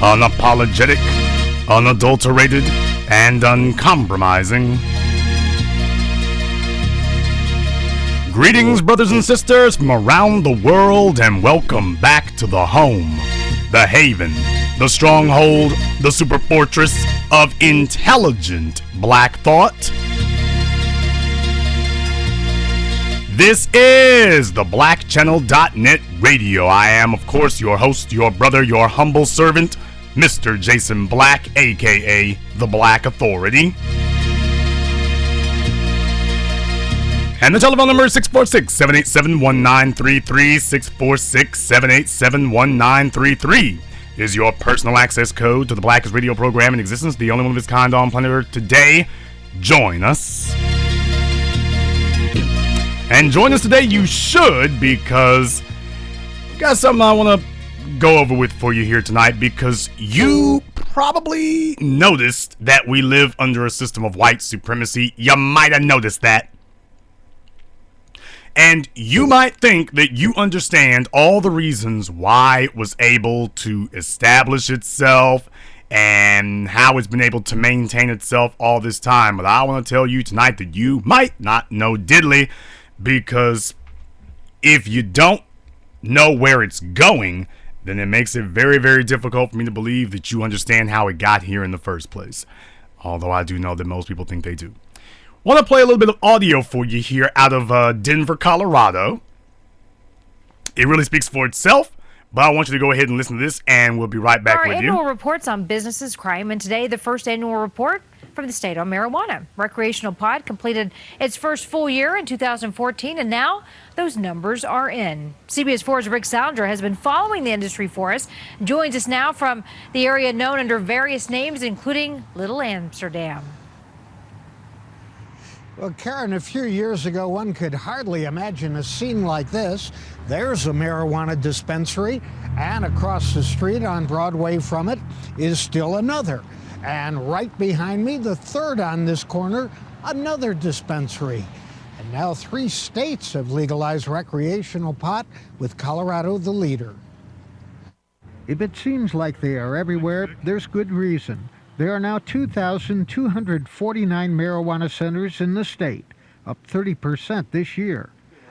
unapologetic, unadulterated, and uncompromising. Greetings, brothers and sisters from around the world, and welcome back to the home, the haven, the stronghold, the super fortress of intelligent black thought. This is the BlackChannel.net radio. I am, of course, your host, your brother, your humble servant, Mr. Jason Black, aka the Black Authority. And the telephone number is 646-787-1933, 646-787-1933 is your personal access code to the blackest radio program in existence, the only one of its kind on planet Earth today. Join us. And join us today you should, because I've got something I want to go over with for you here tonight, because you probably noticed that we live under a system of white supremacy. You might have noticed that. And you might think that you understand all the reasons why it was able to establish itself and how it's been able to maintain itself all this time. But I want to tell you tonight that you might not know diddly, because if you don't know where it's going, then it makes it very, very difficult for me to believe that you understand how it got here in the first place. Although I do know that most people think they do. Want to play a little bit of audio for you here out of Denver, Colorado. It really speaks for itself, but I want you to go ahead and listen to this, and we'll be right back with you. Our annual reports on businesses, crime, and today the first annual report from the state on marijuana. Recreational pot completed its first full year in 2014, and now those numbers are in. CBS 4's Rick Salinger has been following the industry for us. Joins us now from the area known under various names, including Little Amsterdam. Well, Karen, a few years ago, one could hardly imagine a scene like this. There's a marijuana dispensary, and across the street on Broadway from it is still another. And right behind me, the third on this corner, another dispensary. And now 3 states have legalized recreational pot, with Colorado the leader. If it seems like they are everywhere, there's good reason. There are now 2,249 marijuana centers in the state, up 30% this year.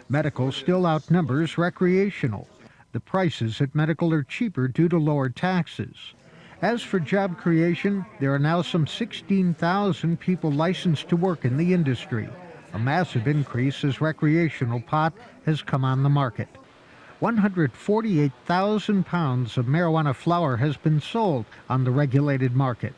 Medical still outnumbers recreational. The prices at medical are cheaper due to lower taxes. As for job creation, there are now some 16,000 people licensed to work in the industry, a massive increase as recreational pot has come on the market. 148,000 pounds of marijuana flower has been sold on the regulated market.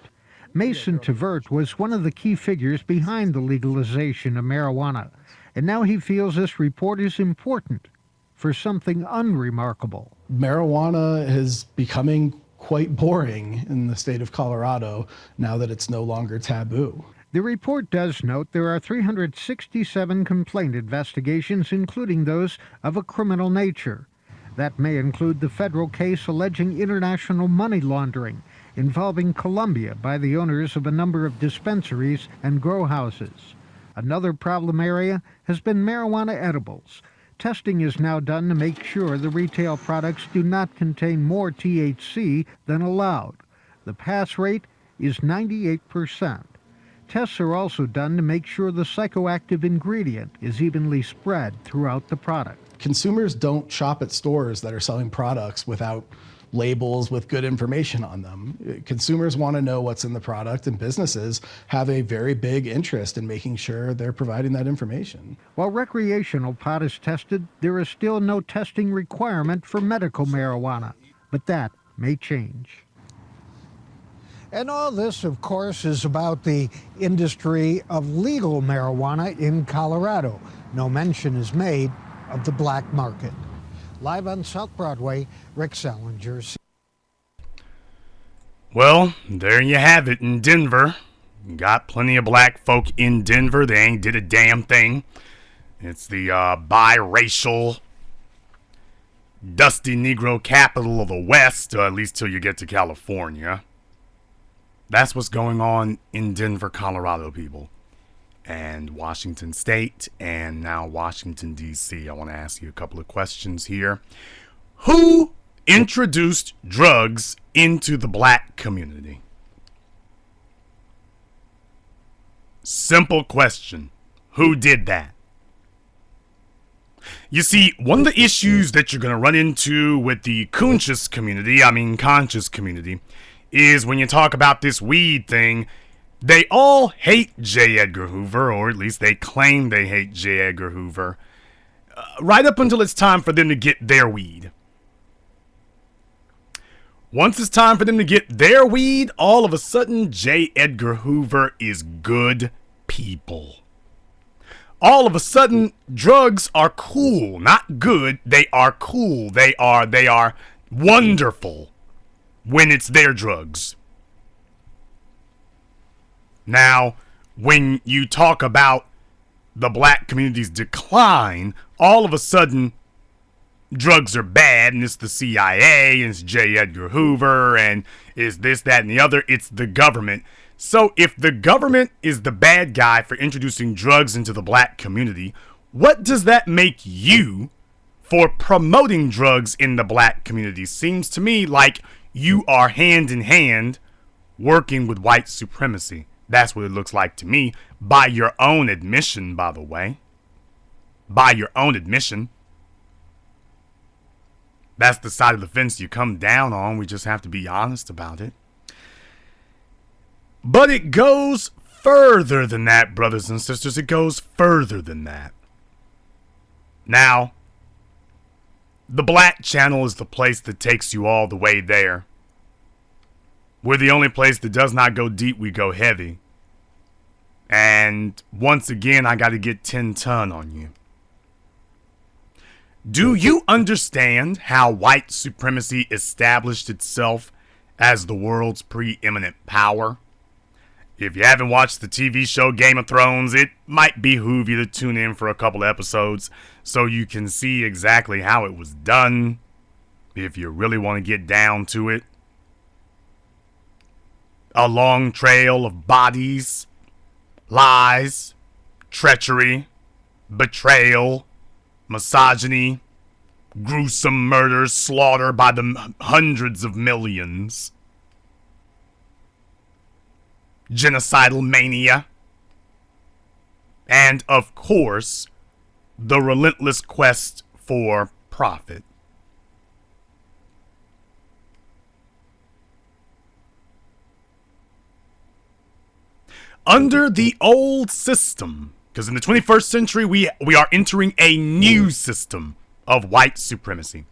Mason Tvert was one of the key figures behind the legalization of marijuana, and now he feels this report is important for something unremarkable. Marijuana is becoming quite boring in the state of Colorado now that it's no longer taboo. The report does note there are 367 complaint investigations, including those of a criminal nature. That may include the federal case alleging international money laundering involving Colombia by the owners of a number of dispensaries and grow houses. Another problem area has been marijuana edibles. Testing is now done to make sure the retail products do not contain more THC than allowed. The pass rate is 98%. Tests are also done to make sure the psychoactive ingredient is evenly spread throughout the product. Consumers don't shop at stores that are selling products without labels with good information on them. Consumers want to know what's in the product, and businesses have a very big interest in making sure they're providing that information. While recreational pot is tested, there is still no testing requirement for medical marijuana, but that may change. And all this, of course, is about the industry of legal marijuana in Colorado. No mention is made of the black market. Live on South Broadway, Rick Salinger. Well, there you have it in Denver. Got plenty of black folk in Denver. They ain't did a damn thing. It's the biracial, dusty Negro capital of the West, at least till you get to California. That's what's going on in Denver, Colorado, people. And Washington State, and now Washington, D.C. I want to ask you a couple of questions here. Who introduced drugs into the black community? Simple question. Who did that? You see, one of the issues that you're going to run into with the conscious community, is when you talk about this weed thing, they all hate J. Edgar Hoover, or at least they claim they hate J. Edgar Hoover, right up until it's time for them to get their weed. Once it's time for them to get their weed, all of a sudden, J. Edgar Hoover is good people. All of a sudden, drugs are cool. Not good, they are cool. They are wonderful when it's their drugs. Now, when you talk about the black community's decline, all of a sudden, drugs are bad, and it's the CIA, and it's J. Edgar Hoover, and it's this, that, and the other. It's the government. So if the government is the bad guy for introducing drugs into the black community, what does that make you for promoting drugs in the black community? Seems to me like you are hand in hand working with white supremacy. That's what it looks like to me, by your own admission, by the way. By your own admission. That's the side of the fence you come down on. We just have to be honest about it. But it goes further than that, brothers and sisters. It goes further than that. Now, the Black Channel is the place that takes you all the way there. We're the only place that does not go deep, we go heavy. And once again, I got to get 10 ton on you. Do you understand how white supremacy established itself as the world's preeminent power? If you haven't watched the TV show Game of Thrones, it might behoove you to tune in for a couple episodes so you can see exactly how it was done, if you really want to get down to it. A long trail of bodies, lies, treachery, betrayal, misogyny, gruesome murder, slaughter by the hundreds of millions, genocidal mania, and, of course, the relentless quest for profit. Under the old system, because in the 21st century we are entering a new system of white supremacy.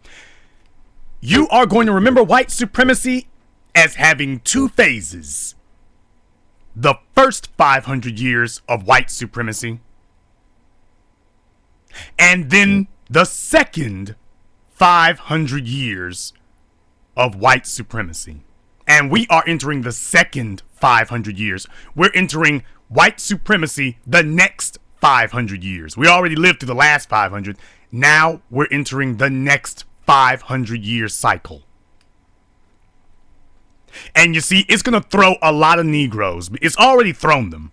You are going to remember white supremacy as having two phases. The first 500 years of white supremacy, and then the second 500 years of white supremacy. And we are entering the second 500 years. We're entering white supremacy the next 500 years. We already lived through the last 500. Now we're entering the next 500 year cycle. And you see, it's going to throw a lot of Negroes. It's already thrown them.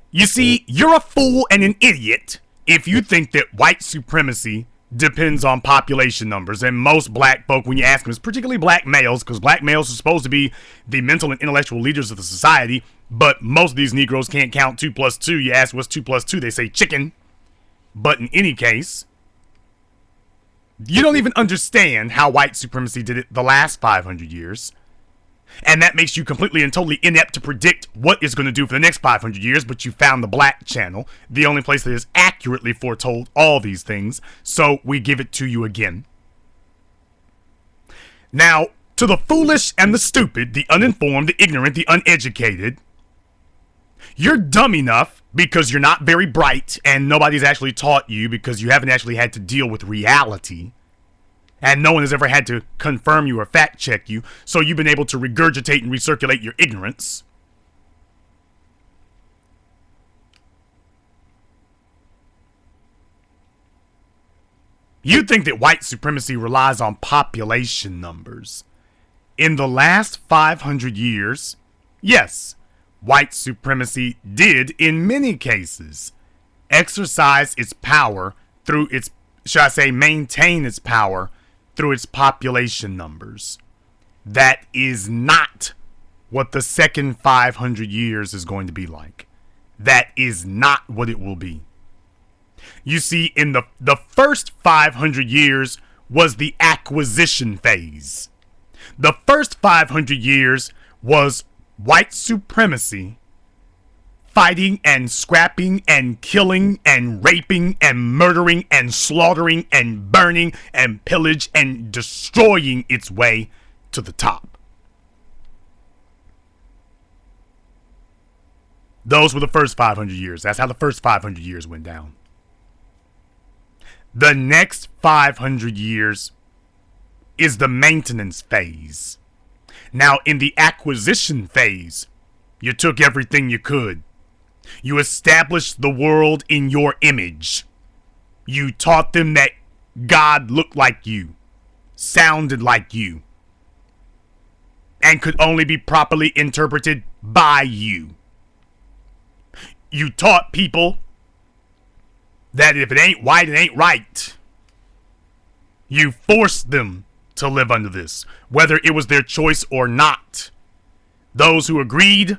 You see, you're a fool and an idiot if you think that white supremacy depends on population numbers. And most black folk, when you ask them, particularly black males, because black males are supposed to be the mental and intellectual leaders of the society, but most of these Negroes can't count 2 plus 2. You ask what's 2 plus 2, they say chicken. But in any case, you don't even understand how white supremacy did it the last 500 years. And that makes you completely and totally inept to predict what it's going to do for the next 500 years, but you found the Black Channel, the only place that has accurately foretold all these things, so we give it to you again. Now, to the foolish and the stupid, the uninformed, the ignorant, the uneducated, you're dumb enough because you're not very bright and nobody's actually taught you because you haven't actually had to deal with reality. And no one has ever had to confirm you or fact check you, so you've been able to regurgitate and recirculate your ignorance. You think that white supremacy relies on population numbers. In the last 500 years, yes, white supremacy did, in many cases, exercise its power through its, should I say, maintain its power through its population numbers. That is not what the second 500 years is going to be like. That is not what it will be. You see, in the first 500 years was the acquisition phase. The first 500 years was white supremacy, fighting and scrapping and killing and raping and murdering and slaughtering and burning and pillage and destroying its way to the top. Those were the first 500 years. That's how the first 500 years went down. The next 500 years is the maintenance phase. Now, in the acquisition phase, you took everything you could. You established the world in your image. You taught them that God looked like you, sounded like you, and could only be properly interpreted by you. You taught people that if it ain't white, it ain't right. You forced them to live under this, whether it was their choice or not. Those who agreed,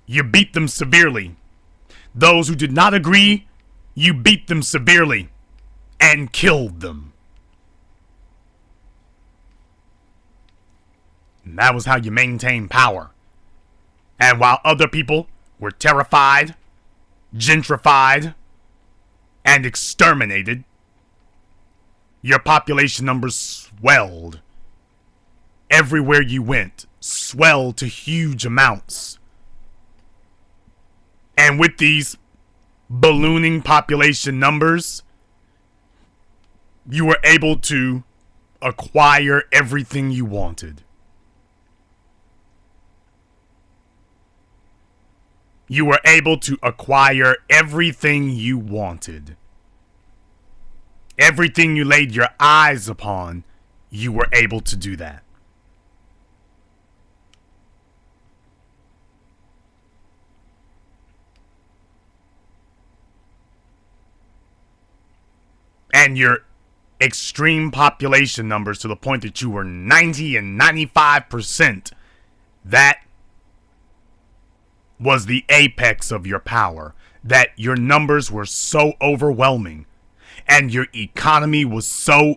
you beat them severely. Those who did not agree, you beat them severely and killed them. And that was how you maintained power. And while other people were terrified, gentrified, and exterminated, your population numbers swelled. Everywhere you went, swelled to huge amounts. And with these ballooning population numbers, you were able to acquire everything you wanted. You were able to acquire everything you wanted. Everything you laid your eyes upon, you were able to do that. And your extreme population numbers to the point that you were 90 and 95%, that was the apex of your power. That your numbers were so overwhelming and your economy was so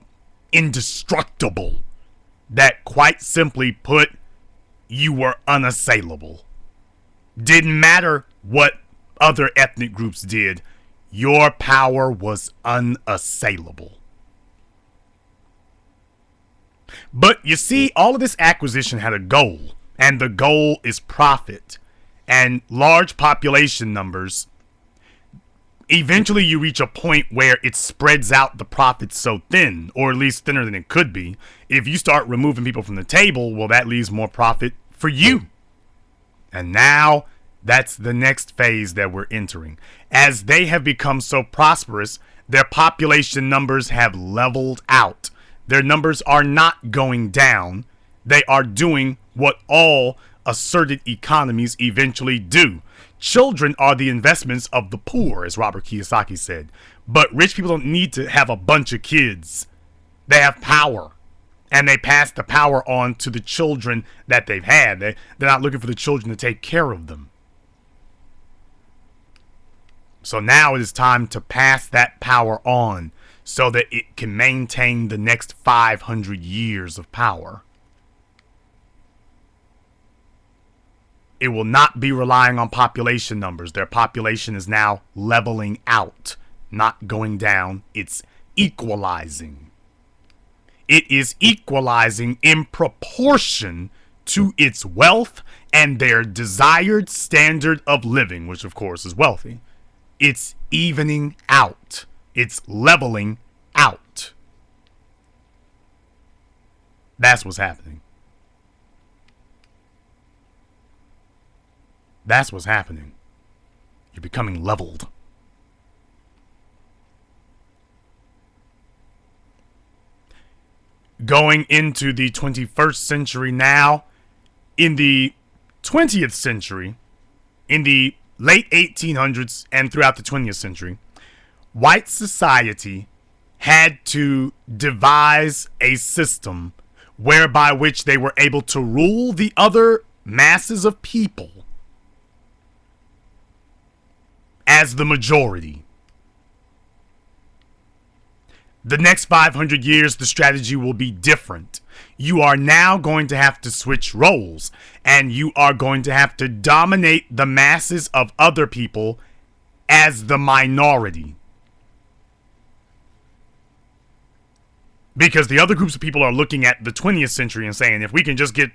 indestructible that, quite simply put, you were unassailable. Didn't matter what other ethnic groups did, your power was unassailable. But you see, all of this acquisition had a goal, and the goal is profit. And large population numbers, eventually you reach a point where it spreads out the profits so thin, or at least thinner than it could be. If you start removing people from the table, well, that leaves more profit for you. And now that's the next phase that we're entering. As they have become so prosperous, their population numbers have leveled out. Their numbers are not going down. They are doing what all asserted economies eventually do. Children are the investments of the poor, as Robert Kiyosaki said. But rich people don't need to have a bunch of kids. They have power. And they pass the power on to the children that they've had. They're not looking for the children to take care of them. So now it is time to pass that power on so that it can maintain the next 500 years of power. It will not be relying on population numbers. Their population is now leveling out, not going down. It's equalizing. It is equalizing in proportion to its wealth and their desired standard of living, which of course is wealthy. It's evening out. It's leveling out. That's what's happening. That's what's happening. You're becoming leveled. Going into the 21st century now, in the 20th century, in the late 1800s and throughout the 20th century, white society had to devise a system whereby which they were able to rule the other masses of people as the majority. The next 500 years, the strategy will be different. You are now going to have to switch roles, and you are going to have to dominate the masses of other people as the minority. Because the other groups of people are looking at the 20th century and saying, if we can just get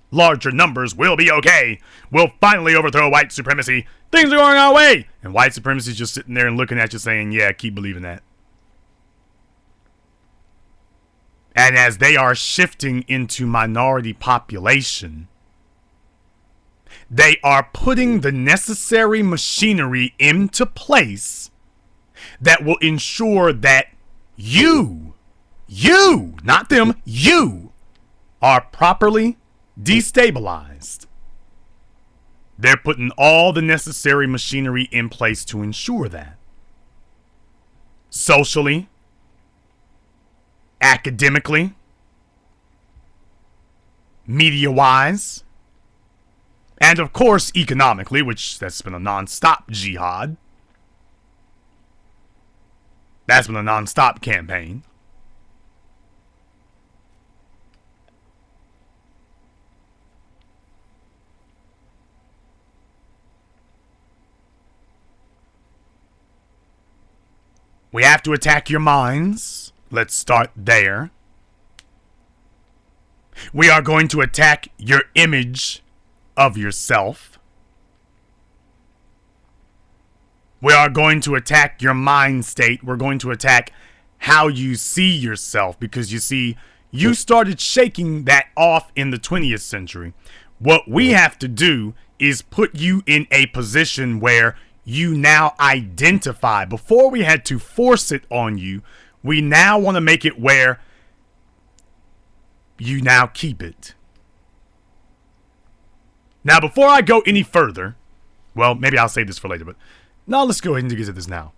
larger numbers, we'll be okay. We'll finally overthrow white supremacy. Things are going our way. And white supremacy is just sitting there and looking at you saying, yeah, keep believing that. And as they are shifting into minority population, they are putting the necessary machinery into place that will ensure that you, not them, you are properly destabilized. They're putting all the necessary machinery in place to ensure that. Socially, academically, media-wise, and of course economically, which that's been a non-stop jihad. That's been a non-stop campaign. We have to attack your minds. Let's start there. We are going to attack your image of yourself. We are going to attack your mind state. We're going to attack how you see yourself, because you see, you started shaking that off in the 20th century. What we have to do is put you in a position where you now identify. Before we had to force it on you, we now want to make it where you now keep it. Now, before I go any further, well, maybe I'll save this for later, but no, let's go ahead and get to this now.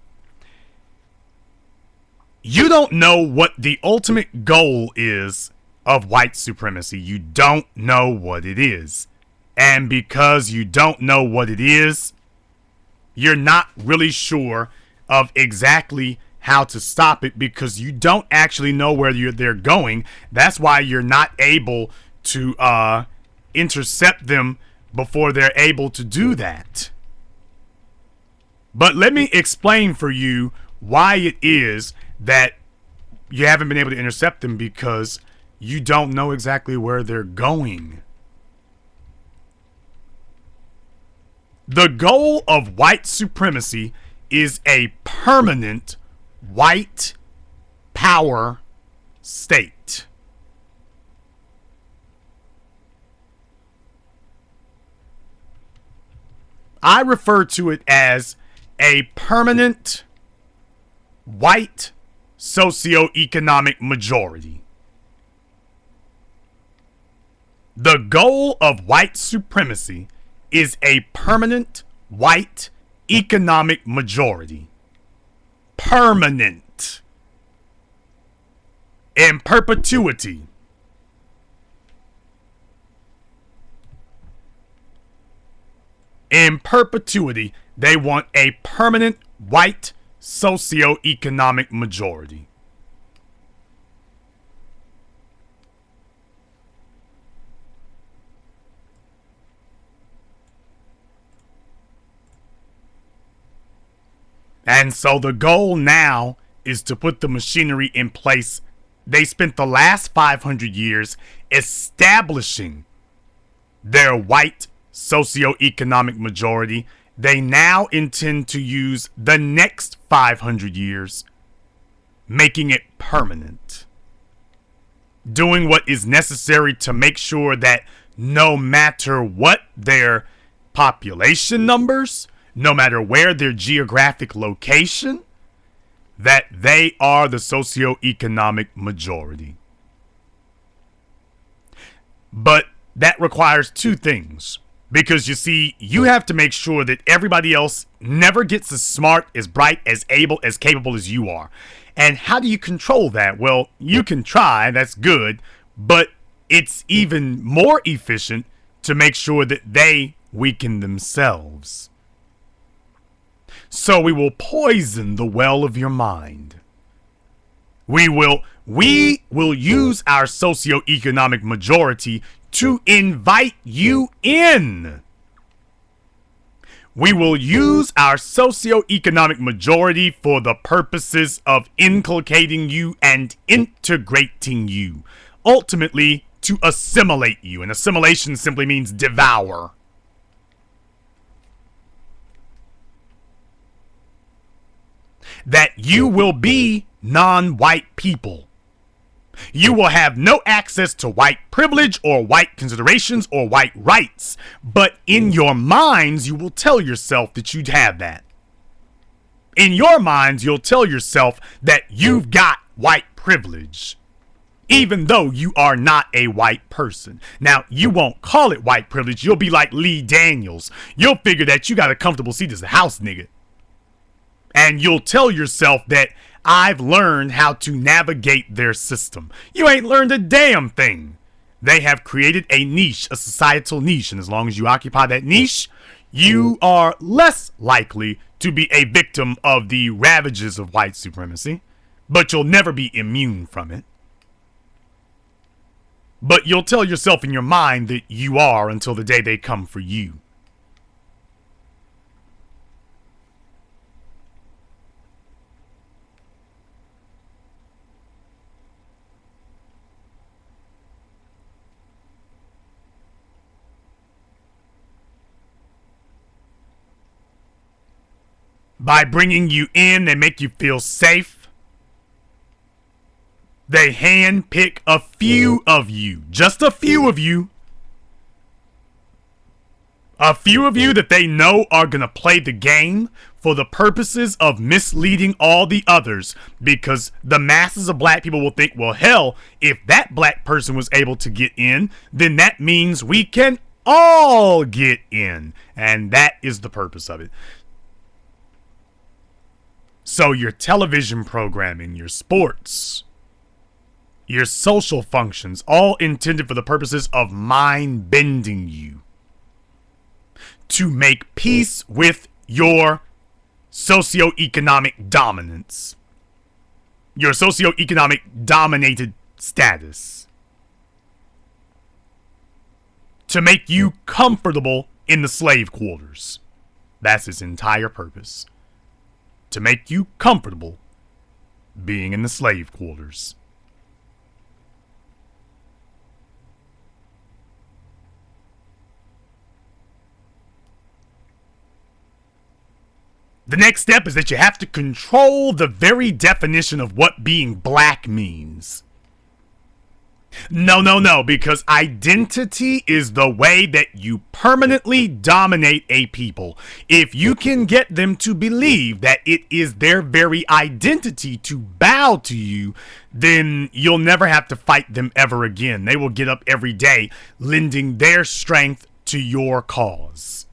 You don't know what the ultimate goal is of white supremacy. You don't know what it is. And because you don't know what it is, you're not really sure of exactly how to stop it, because you don't actually know where they're going. That's why you're not able to intercept them before they're able to do that. But let me explain for you why it is that you haven't been able to intercept them, because you don't know exactly where they're going. The goal of white supremacy is a permanent white power state. I refer to it as a permanent white socioeconomic majority. The goal of white supremacy is a permanent white economic majority. Permanent. In perpetuity. In perpetuity, they want a permanent white socioeconomic majority. And so the goal now is to put the machinery in place. They spent the last 500 years establishing their white socioeconomic majority. They now intend to use the next 500 years, making it permanent. Doing what is necessary to make sure that no matter what their population numbers, no matter where their geographic location, that they are the socioeconomic majority. But that requires two things. Because you see, you have to make sure that everybody else never gets as smart, as bright, as able, as capable as you are. And how do you control that? Well, you can try, that's good, but it's even more efficient to make sure that they weaken themselves. So we will poison the well of your mind. We will use our socioeconomic majority to invite you in. We will use our socioeconomic majority for the purposes of inculcating you and integrating you, ultimately to assimilate you. And assimilation simply means devour. That you will be non-white people. You will have no access to white privilege or white considerations or white rights, but in your minds, you will tell yourself that you'd have that. In your minds, you'll tell yourself that you've got white privilege, even though you are not a white person. Now, you won't call it white privilege. You'll be like Lee Daniels. You'll figure that you got a comfortable seat as a house nigga. And you'll tell yourself that I've learned how to navigate their system. You ain't learned a damn thing. They have created a niche, a societal niche, and as long as you occupy that niche, you are less likely to be a victim of the ravages of white supremacy, but you'll never be immune from it. But you'll tell yourself in your mind that you are until the day they come for you. By bringing you in, they make you feel safe. They handpick a few of you, just a few of you. A few of you that they know are going to play the game for the purposes of misleading all the others, because the masses of black people will think, well, hell, if that black person was able to get in, then that means we can all get in. And that is the purpose of it. So your television programming, your sports, your social functions, all intended for the purposes of mind-bending you to make peace with your socioeconomic dominance, your socioeconomic dominated status, to make you comfortable in the slave quarters. That's its entire purpose. To make you comfortable being in the slave quarters. The next step is that you have to control the very definition of what being black means. No, because identity is the way that you permanently dominate a people. If you can get them to believe that it is their very identity to bow to you, then you'll never have to fight them ever again. They will get up every day lending their strength to your cause.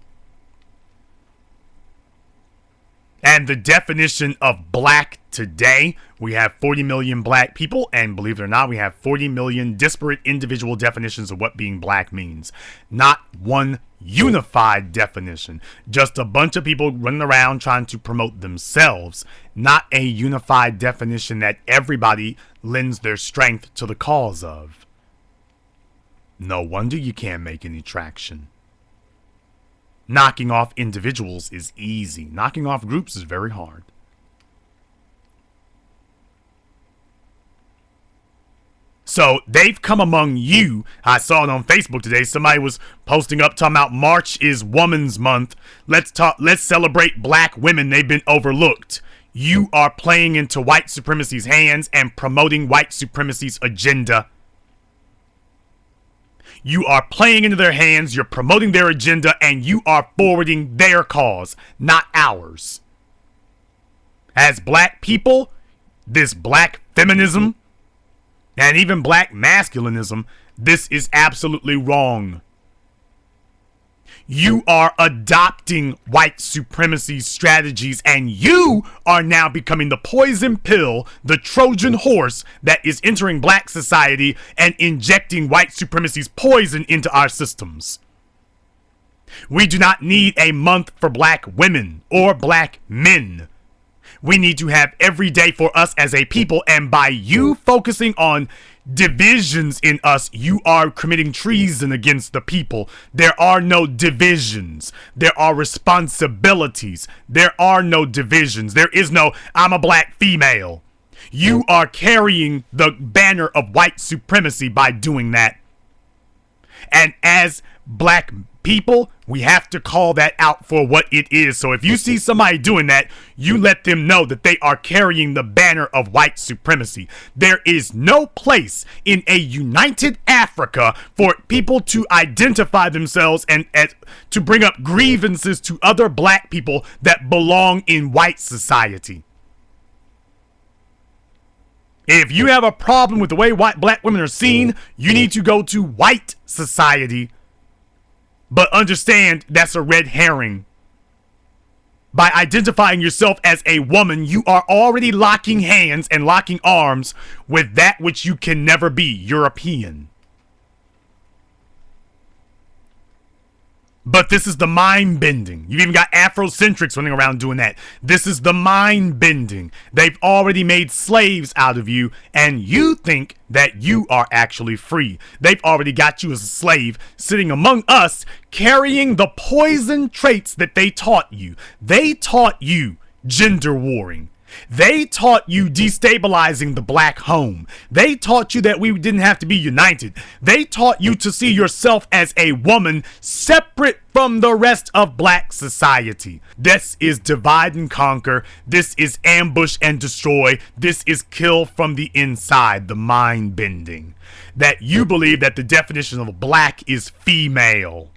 And the definition of black today, we have 40 million black people, and believe it or not, we have 40 million disparate individual definitions of what being black means. Not one unified definition. Just a bunch of people running around trying to promote themselves. Not a unified definition that everybody lends their strength to the cause of. No wonder you can't make any traction. Knocking off individuals is easy. Knocking off groups is very hard. So they've come among you. I saw it on Facebook today. Somebody was posting up talking about March is Women's Month. Let's celebrate black women. They've been overlooked. You are playing into white supremacy's hands and promoting white supremacy's agenda. You are playing into their hands, you're promoting their agenda, and you are forwarding their cause, not ours. As black people, this black feminism, and even black masculinism, this is absolutely wrong. You are adopting white supremacy strategies, and you are now becoming the poison pill, the Trojan horse that is entering black society and injecting white supremacy's poison into our systems. We do not need a month for black women or black men. We need to have every day for us as a people, and by you focusing on divisions in us, you are committing treason against the people. There are no divisions. There are responsibilities. There are no divisions. There is no, I'm a black female. You are carrying the banner of white supremacy by doing that. And as black people, we have to call that out for what it is. So if you see somebody doing that, you let them know that they are carrying the banner of white supremacy. There is no place in a united Africa for people to identify themselves and to bring up grievances to other black people that belong in white society. If you have a problem with the way black women are seen, you need to go to white society. But understand that's a red herring. By identifying yourself as a woman, you are already locking hands and locking arms with that which you can never be, European. But this is the mind bending. You've even got Afrocentrics running around doing that. This is the mind bending. They've already made slaves out of you, and you think that you are actually free. They've already got you as a slave, sitting among us, carrying the poison traits that they taught you. They taught you gender warring. They taught you destabilizing the black home. They taught you that we didn't have to be united. They taught you to see yourself as a woman separate from the rest of black society. This is divide and conquer. This is ambush and destroy. This is kill from the inside, the mind bending. That you believe that the definition of black is female,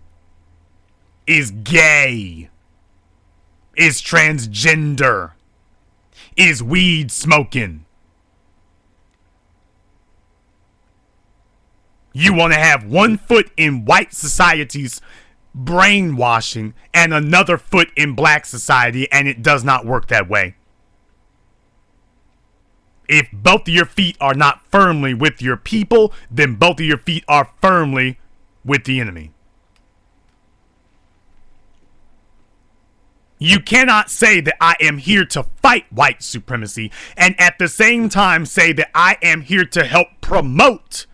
is gay, is transgender, is weed smoking. You want to have one foot in white society's brainwashing and another foot in black society, and it does not work that way. If both of your feet are not firmly with your people, then both of your feet are firmly with the enemy. You cannot say that I am here to fight white supremacy and at the same time say that I am here to help promote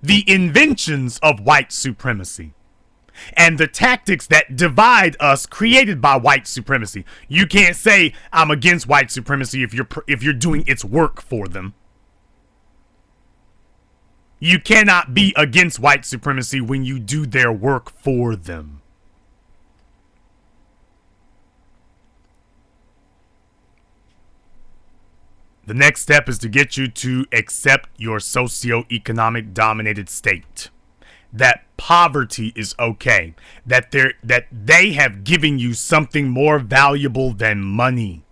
the inventions of white supremacy and the tactics that divide us created by white supremacy. You can't say I'm against white supremacy if you're doing its work for them. You cannot be against white supremacy when you do their work for them. The next step is to get you to accept your socioeconomic dominated state. That poverty is okay. That they have given you something more valuable than money.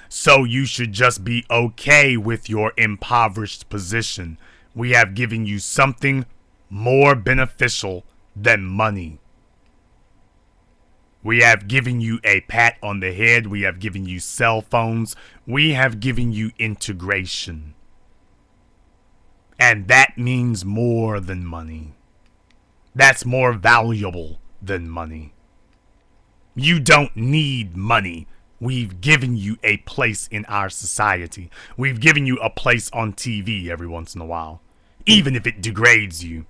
So you should just be okay with your impoverished position. We have given you something more beneficial than money. We have given you a pat on the head. We have given you cell phones. We have given you integration. And that means more than money. That's more valuable than money. You don't need money. We've given you a place in our society. We've given you a place on TV every once in a while, even if it degrades you.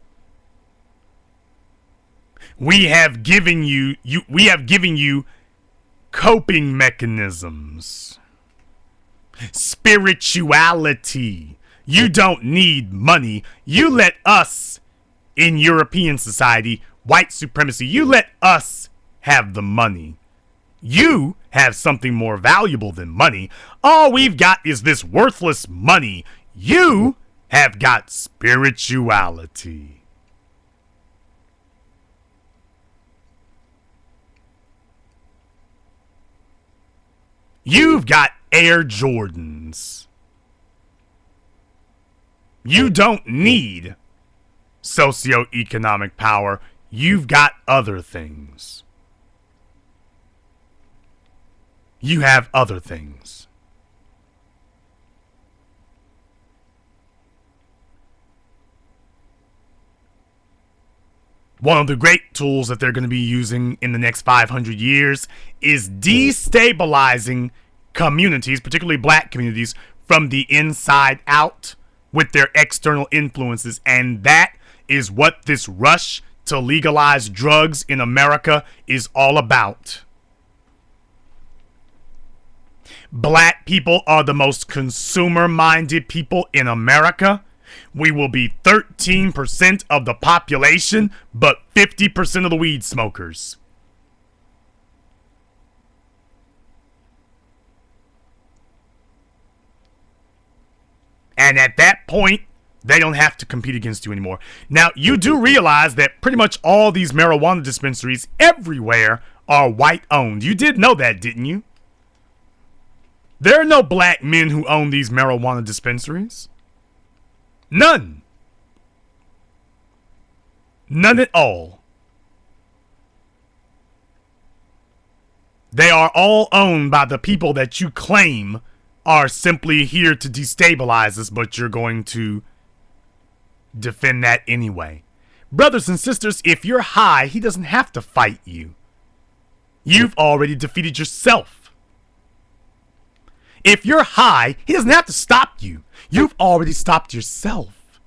We have given you coping mechanisms, spirituality. You don't need money. You let us in European society, white supremacy, you let us have the money. You have something more valuable than money. All we've got is this worthless money. You have got spirituality. You've got Air Jordans. You don't need socioeconomic power. You've got other things. You have other things. One of the great tools that they're going to be using in the next 500 years is destabilizing communities, particularly black communities, from the inside out with their external influences. And that is what this rush to legalize drugs in America is all about. Black people are the most consumer-minded people in America. We will be 13% of the population, but 50% of the weed smokers. And at that point, they don't have to compete against you anymore. Now, you do realize that pretty much all these marijuana dispensaries everywhere are white-owned. You did know that, didn't you? There are no black men who own these marijuana dispensaries. None. None at all. They are all owned by the people that you claim are simply here to destabilize us, but you're going to defend that anyway. Brothers and sisters, if you're high, he doesn't have to fight you. You've already defeated yourself. If you're high, he doesn't have to stop you. You've already stopped yourself.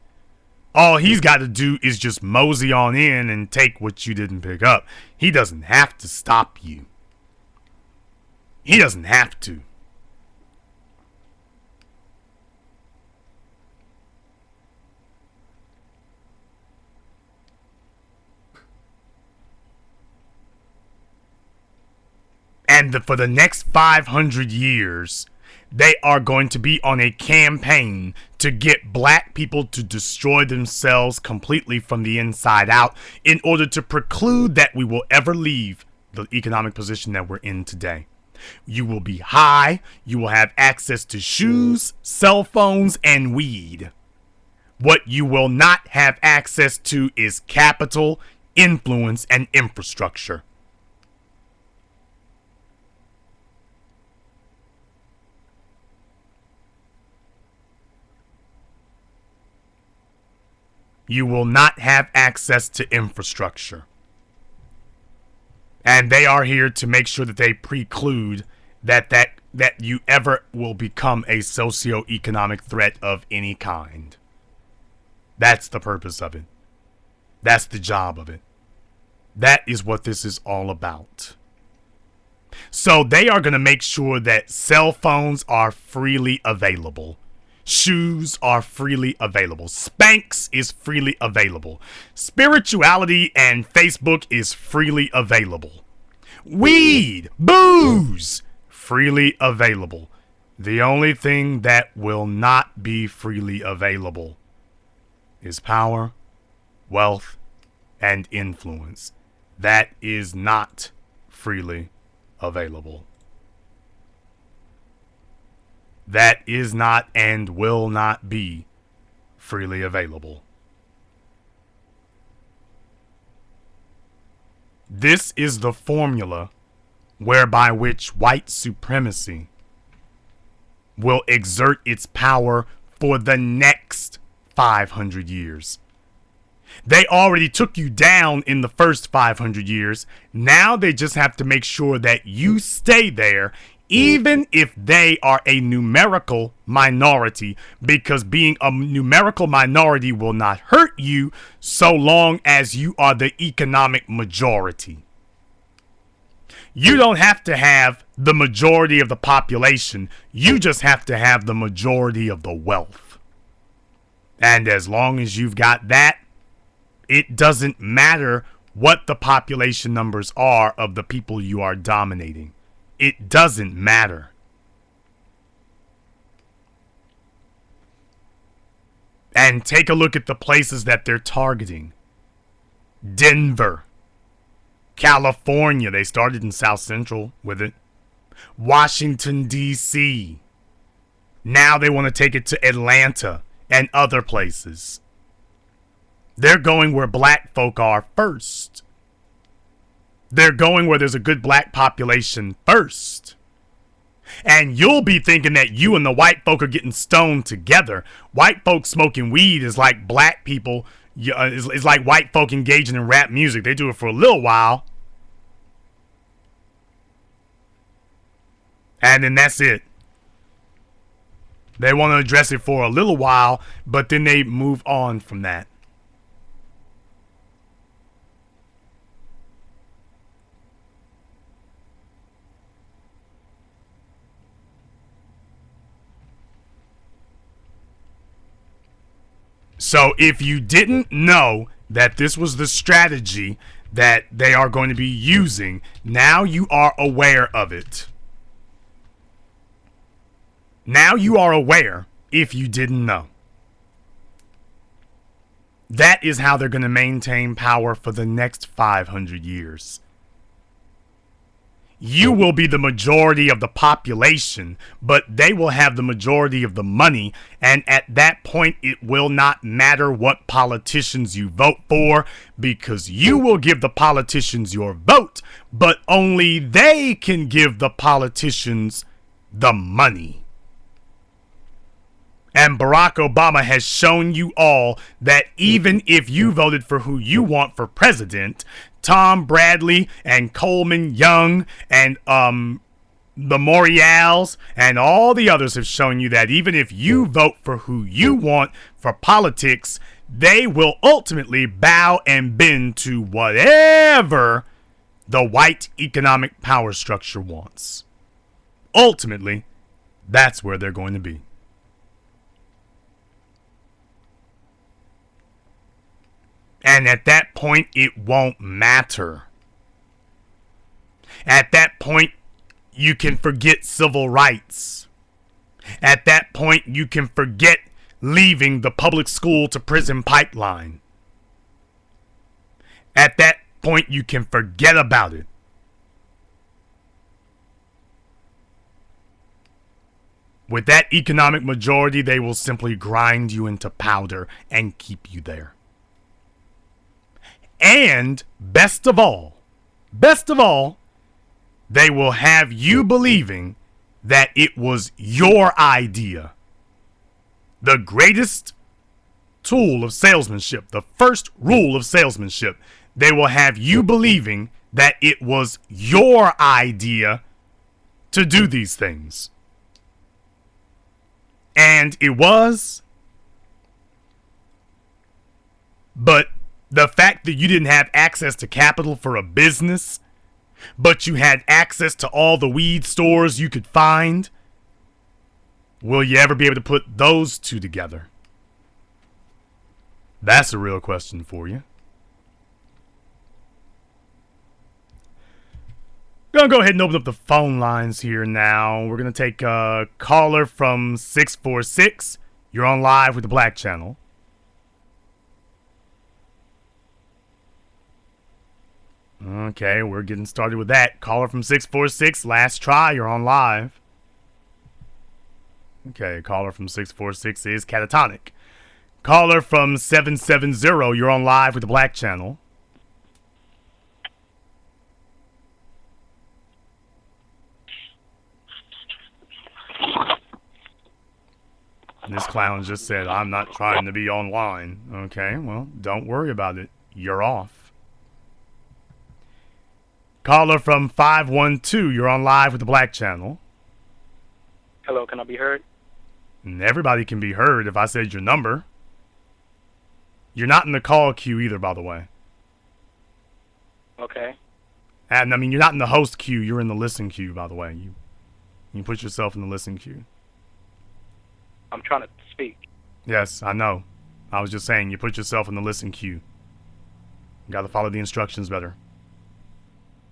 All he's got to do is just mosey on in and take what you didn't pick up. He doesn't have to stop you. He doesn't have to. And for the next 500 years, they are going to be on a campaign to get black people to destroy themselves completely from the inside out in order to preclude that we will ever leave the economic position that we're in today. You will be high, you will have access to shoes, cell phones, and weed. What you will not have access to is capital, influence, and infrastructure. You will not have access to infrastructure. And they are here to make sure that they preclude that you ever will become a socio-economic threat of any kind. That's the purpose of it. That's the job of it. That is what this is all about. So they are going to make sure that cell phones are freely available. Shoes are freely available. Spanx is freely available. Spirituality and Facebook is freely available. Weed, booze, freely available. The only thing that will not be freely available is power, wealth, and influence. That is not freely available. That is not and will not be freely available. This is the formula whereby which white supremacy will exert its power for the next 500 years. They already took you down in the first 500 years. Now they just have to make sure that you stay there, even if they are a numerical minority, because being a numerical minority will not hurt you so long as you are the economic majority. You don't have to have the majority of the population. You just have to have the majority of the wealth. And as long as you've got that, it doesn't matter what the population numbers are of the people you are dominating. It doesn't matter. And take a look at the places that they're targeting. Denver, California, they started in South Central with it. Washington, D.C. Now they want to take it to Atlanta and other places. They're going where black folk are first. They're going where there's a good black population first. And you'll be thinking that you and the white folk are getting stoned together. White folk smoking weed is like black people, is like white folk engaging in rap music. They do it for a little while. And then that's it. They want to address it for a little while, but then they move on from that. So if you didn't know that this was the strategy that they are going to be using, now you are aware of it. Now you are aware if you didn't know. That is how they're going to maintain power for the next 500 years. You will be the majority of the population, but they will have the majority of the money, and at that point it will not matter what politicians you vote for, because you will give the politicians your vote, but only they can give the politicians the money. And Barack Obama has shown you all that even if you voted for who you want for president, Tom Bradley and Coleman Young and the Morials and all the others have shown you that even if you vote for who you want for politics, they will ultimately bow and bend to whatever the white economic power structure wants. Ultimately, that's where they're going to be. And at that point, it won't matter. At that point, you can forget civil rights. At that point, you can forget leaving the public school to prison pipeline. At that point, you can forget about it. With that economic majority, they will simply grind you into powder and keep you there. And best of all, they will have you believing that it was your idea. The greatest tool of salesmanship, the first rule of salesmanship, they will have you believing that it was your idea to do these things. And it was, but the fact that you didn't have access to capital for a business, but you had access to all the weed stores you could find, will you ever be able to put those two together? That's a real question for you. Gonna go ahead and open up the phone lines here now. We're gonna take a caller from 646. You're on live with the Black Channel. Okay, we're getting started with that. Caller from 646, last try, you're on live. Okay, caller from 646 is catatonic. Caller from 770, you're on live with the Black Channel. This clown just said, I'm not trying to be online. Okay, well, don't worry about it. You're off. Caller from 512, you're on live with the Black Channel. Hello, can I be heard? And everybody can be heard if I said your number. You're not in the call queue either, by the way. Okay. And I mean, you're not in the host queue, you're in the listen queue, by the way. You put yourself in the listen queue. I'm trying to speak. Yes, I know. I was just saying, you put yourself in the listen queue. You gotta follow the instructions better.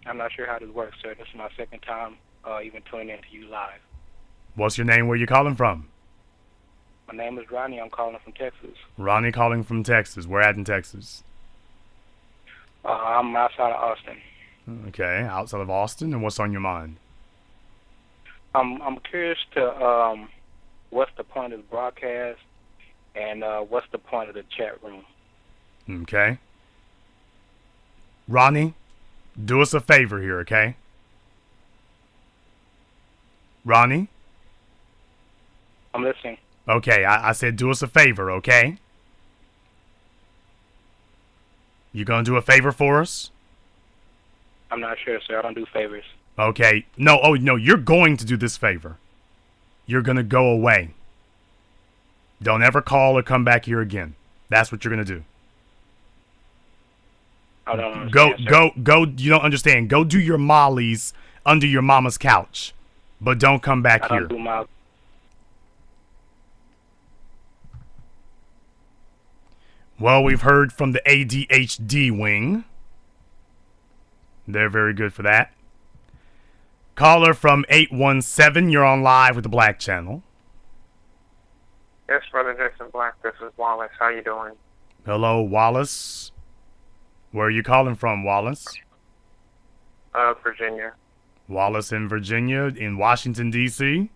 I'm not sure how this works, sir. This is my second time even tuning in to you live. What's your name? Where you calling from? My name is Ronnie. I'm calling from Texas. Ronnie calling from Texas. Where at in Texas? I'm outside of Austin. Okay, outside of Austin. And what's on your mind? I'm curious to what's the point of the broadcast and what's the point of the chat room? Okay. Ronnie, do us a favor here, okay? Ronnie? I'm listening. Okay, I said do us a favor, okay? You gonna do a favor for us? I'm not sure, sir. I don't do favors. Okay. No, oh no, you're going to do this favor. You're gonna go away. Don't ever call or come back here again. That's what you're gonna do. I don't understand, sir. Go. You don't understand. Go do your mollies under your mama's couch, but don't come back I here. don't do my. Well, we've heard from the ADHD wing. They're very good for that. Caller from 817, you're on live with the Black Channel. Yes, Brother Jason Black, this is Wallace. How you doing? Hello, Wallace. Where are you calling from, Wallace? Virginia. Wallace in Virginia, in Washington, D.C.?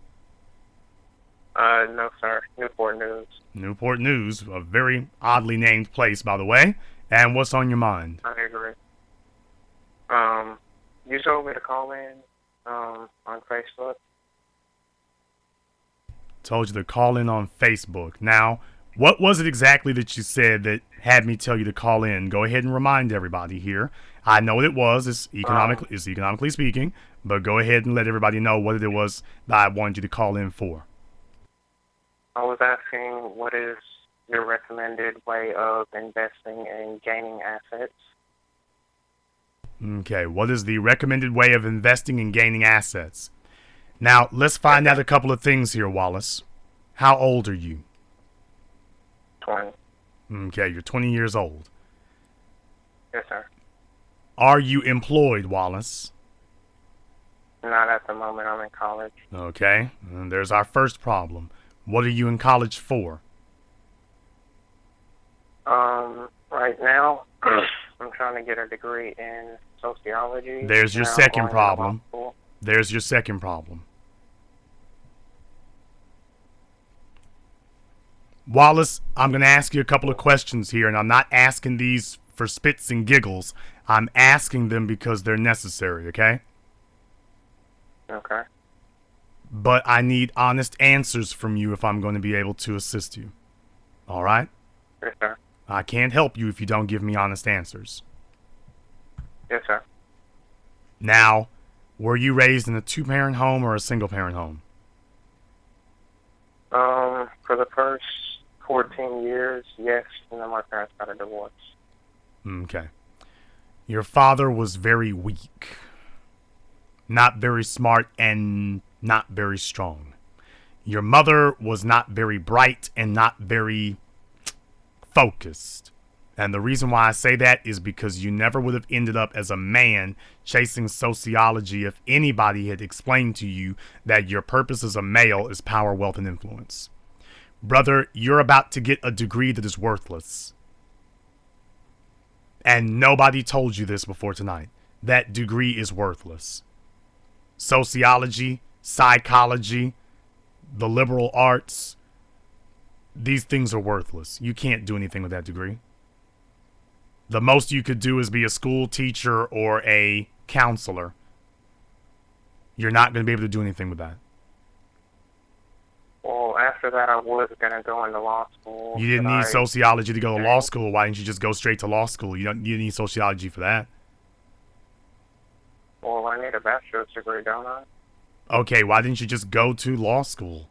No, sir. Newport News. Newport News, a very oddly named place, by the way. And what's on your mind? I agree. You told me to call in, on Facebook. Told you to call in on Facebook. Now, what was it exactly that you said that had me tell you to call in? Go ahead and remind everybody here. I know what it was. It's economically speaking, but go ahead and let everybody know what it was that I wanted you to call in for. I was asking, what is your recommended way of investing and gaining assets? Okay, what is the recommended way of investing and gaining assets? Now, let's find out a couple of things here, Wallace. How old are you? 20. Okay, you're 20 years old. Yes, sir. Are you employed, Wallace? Not at the moment. I'm in college. Okay, and there's our first problem. What are you in college for? Right now, I'm trying to get a degree in sociology. There's your Now I'm second going to problem. law school. There's your second problem. Wallace, I'm going to ask you a couple of questions here, and I'm not asking these for spits and giggles. I'm asking them because they're necessary, okay? Okay. But I need honest answers from you if I'm going to be able to assist you. All right? Yes, sir. I can't help you if you don't give me honest answers. Yes, sir. Now, were you raised in a two-parent home or a single-parent home? For the first 14 years, yes, and then my parents got a divorce. Okay. Your father was very weak. Not very smart and not very strong. Your mother was not very bright and not very focused. And the reason why I say that is because you never would have ended up as a man chasing sociology if anybody had explained to you that your purpose as a male is power, wealth, and influence. Brother, you're about to get a degree that is worthless. And nobody told you this before tonight. That degree is worthless. Sociology, psychology, the liberal arts, these things are worthless. You can't do anything with that degree. The most you could do is be a school teacher or a counselor. You're not going to be able to do anything with that. Well, after that, I was going to go into law school. You didn't need sociology to go to law school. Why didn't you just go straight to law school? You need sociology for that. Well, I need a bachelor's degree, don't I? Okay, why didn't you just go to law school?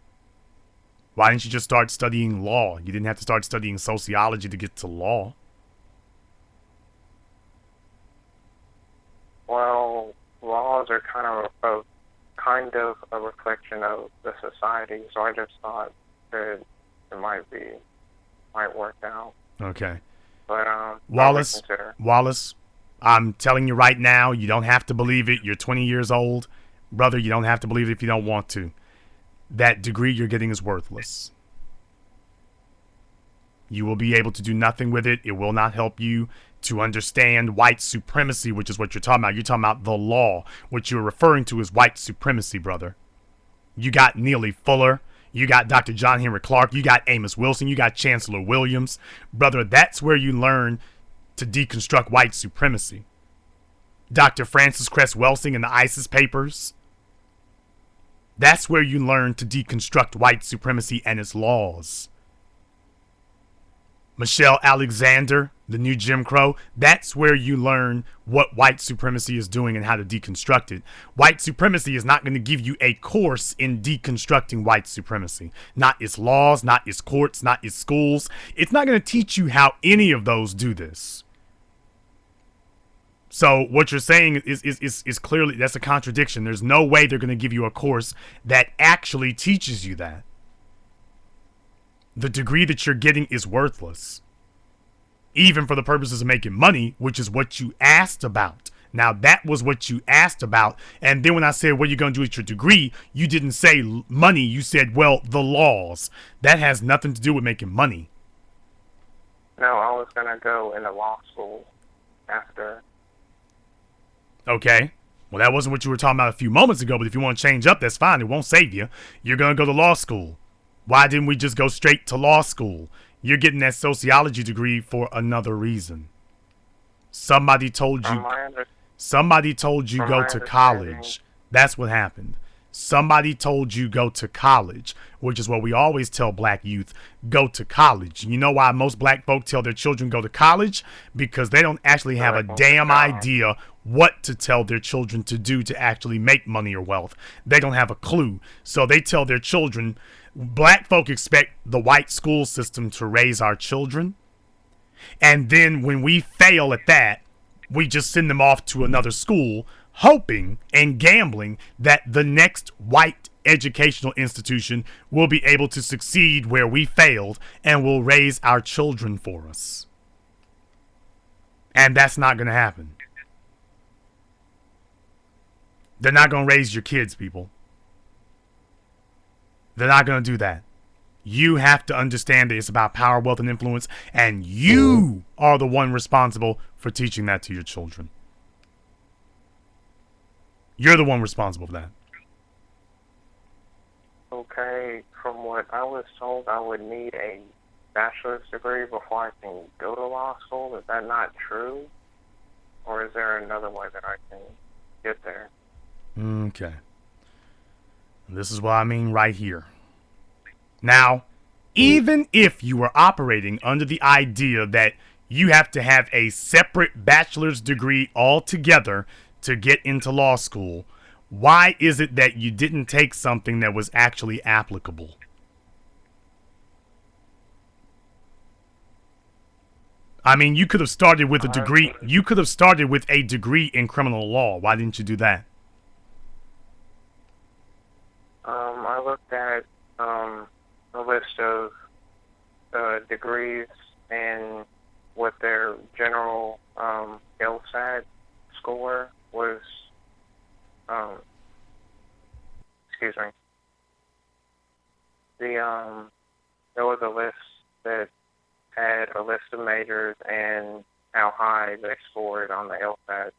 Why didn't you just start studying law? You didn't have to start studying sociology to get to law. Well, laws are kind of a reflection of the society, so I just thought that it might work out. Okay. But Wallace, I'm telling you right now, you don't have to believe it. You're 20 years old. Brother, you don't have to believe it if you don't want to. That degree you're getting is worthless. You will be able to do nothing with it. It will not help you to understand white supremacy, which is what you're talking about. You're talking about the law. What you're referring to is white supremacy, brother. You got Neely Fuller. You got Dr. John Henry Clark. You got Amos Wilson. You got Chancellor Williams. Brother, that's where you learn to deconstruct white supremacy. Dr. Francis Cress Welsing and the ISIS Papers. That's where you learn to deconstruct white supremacy and its laws. Michelle Alexander, the new Jim Crow, that's where you learn what white supremacy is doing and how to deconstruct it. White supremacy is not going to give you a course in deconstructing white supremacy. Not its laws, not its courts, not its schools. It's not going to teach you how any of those do this. So what you're saying is clearly, that's a contradiction. There's no way they're going to give you a course that actually teaches you that. The degree that you're getting is worthless, even for the purposes of making money, which is what you asked about. Now, that was what you asked about. And then when I said, what are you going to do with your degree? You didn't say money. You said, well, the laws. That has nothing to do with making money. No, I was going to go into law school after. Okay. Well, that wasn't what you were talking about a few moments ago, but if you want to change up, that's fine. It won't save you. You're going to go to law school. Why didn't we just go straight to law school? You're getting that sociology degree for another reason. Somebody told you go to college. That's what happened. Somebody told you go to college, which is what we always tell black youth, go to college. You know why most black folk tell their children go to college? Because they don't actually have a damn idea what to tell their children to do to actually make money or wealth. They don't have a clue. So they tell their children, black folk expect the white school system to raise our children. And then when we fail at that, we just send them off to another school, hoping and gambling that the next white educational institution will be able to succeed where we failed and will raise our children for us. And that's not going to happen. They're not going to raise your kids, people. They're not going to do that. You have to understand that it's about power, wealth, and influence, and you are the one responsible for teaching that to your children. You're the one responsible for that. Okay, from what I was told, I would need a bachelor's degree before I can go to law school. Is that not true? Or is there another way that I can get there? Okay. This is what I mean right here. Now, even if you were operating under the idea that you have to have a separate bachelor's degree altogether to get into law school, why is it that you didn't take something that was actually applicable? I mean, you could have started with a degree. You could have started with a degree in criminal law. Why didn't you do that? I looked at a list of degrees and what their general LSAT score was. Excuse me. There was a list that had a list of majors and how high they scored on the LSAT,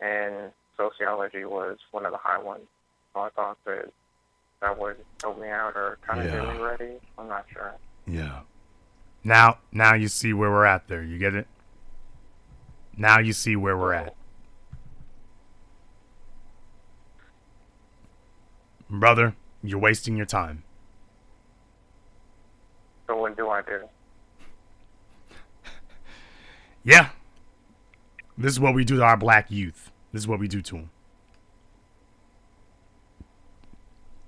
and sociology was one of the high ones. So I thought that would help me out or kind of get me ready. I'm not sure. Yeah. Now you see where we're at there. You get it? Now you see where we're at. Brother, you're wasting your time. So what do I do? Yeah. This is what we do to our black youth. This is what we do to them.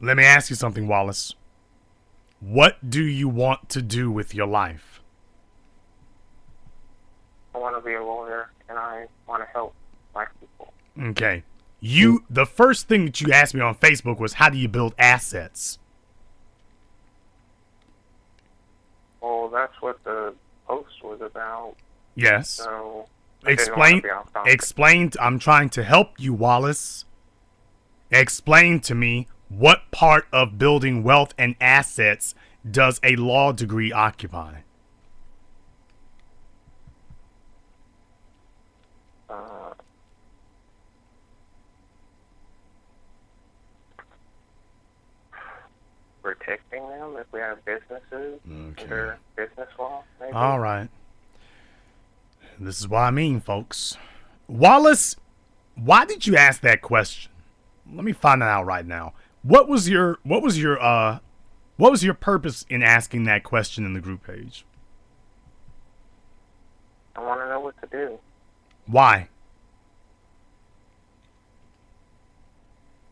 Let me ask you something, Wallace. What do you want to do with your life? I want to be a lawyer, and I want to help black people. Okay. The first thing that you asked me on Facebook was, how do you build assets? Well, that's what the post was about. Yes. So Explain. I'm trying to help you, Wallace. Explain to me, what part of building wealth and assets does a law degree occupy? Protecting businesses under business law, maybe. All right. This is what I mean, folks. Wallace, why did you ask that question? Let me find that out right now. What was your purpose in asking that question in the group page? I want to know what to do. Why?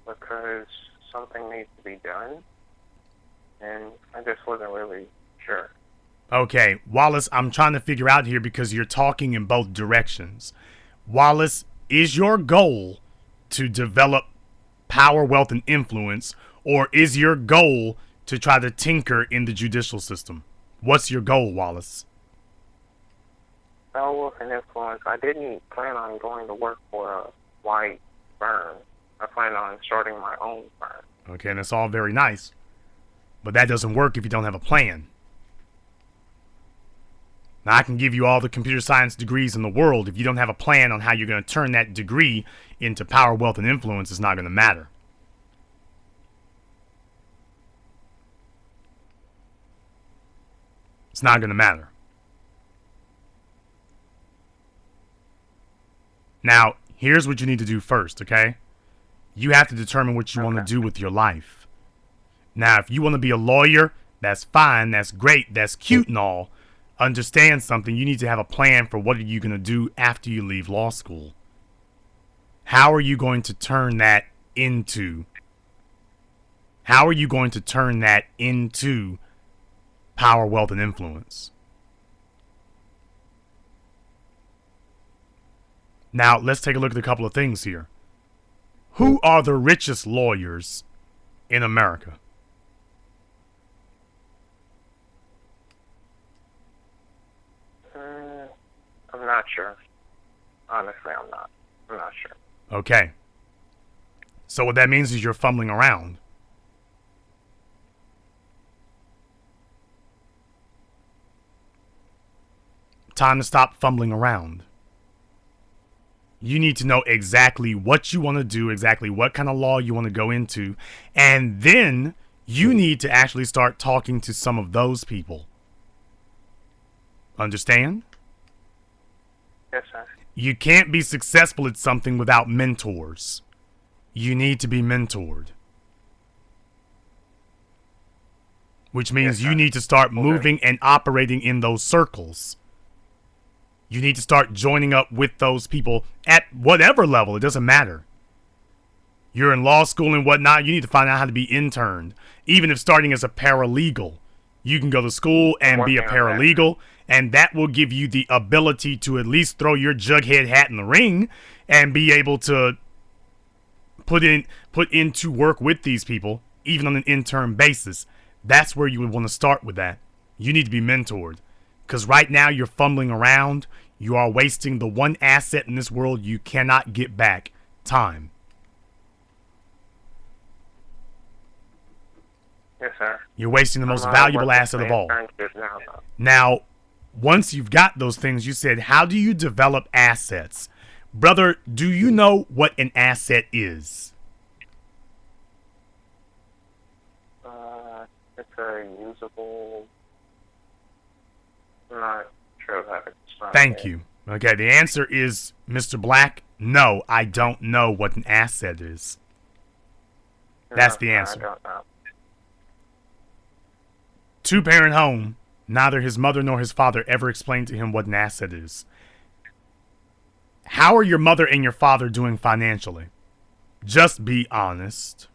Because something needs to be done, and I just wasn't really sure. Okay, Wallace, I'm trying to figure out here because you're talking in both directions. Wallace, is your goal to develop power, wealth, and influence, or is your goal to try to tinker in the judicial system? What's your goal, Wallace? Power, wealth, and influence. I didn't plan on going to work for a white firm. I plan on starting my own firm. Okay, and that's all very nice. But that doesn't work if you don't have a plan. Now, I can give you all the computer science degrees in the world. If you don't have a plan on how you're going to turn that degree into power, wealth, and influence, it's not going to matter. It's not going to matter. Now, here's what you need to do first, okay? You have to determine what you want to do with your life. Now, if you want to be a lawyer, that's fine, that's great, that's cute and all. Understand something, you need to have a plan for what are you going to do after you leave law school. How are you going to turn that into? How are you going to turn that into power, wealth, and influence? Now, let's take a look at a couple of things here. Who are the richest lawyers in America? I'm not sure. Honestly, I'm not sure. Okay. So what that means is you're fumbling around. Time to stop fumbling around. You need to know exactly what you want to do, exactly what kind of law you want to go into, and then you need to actually start talking to some of those people. Understand? Yes, sir. You can't be successful at something without mentors. You need to be mentored. Which means you need to start moving and operating in those circles. You need to start joining up with those people at whatever level. It doesn't matter. You're in law school and whatnot. You need to find out how to be interned. Even if starting as a paralegal, you can go to school and be a paralegal, and that will give you the ability to at least throw your jughead hat in the ring and be able to put into work with these people, even on an intern basis. That's where you would want to start with that. You need to be mentored. Because right now you're fumbling around. You are wasting the one asset in this world you cannot get back. Time. Yes, sir. You're wasting the most valuable asset of all. Now, once you've got those things, you said, how do you develop assets? Brother, do you know what an asset is? It's a usable... I'm not sure how to explain. Thank you. Okay, the answer is, Mr. Black, no, I don't know what an asset is. That's the answer. I don't know. Two-parent home, neither his mother nor his father ever explained to him what an asset is. How are your mother and your father doing financially? Just be honest.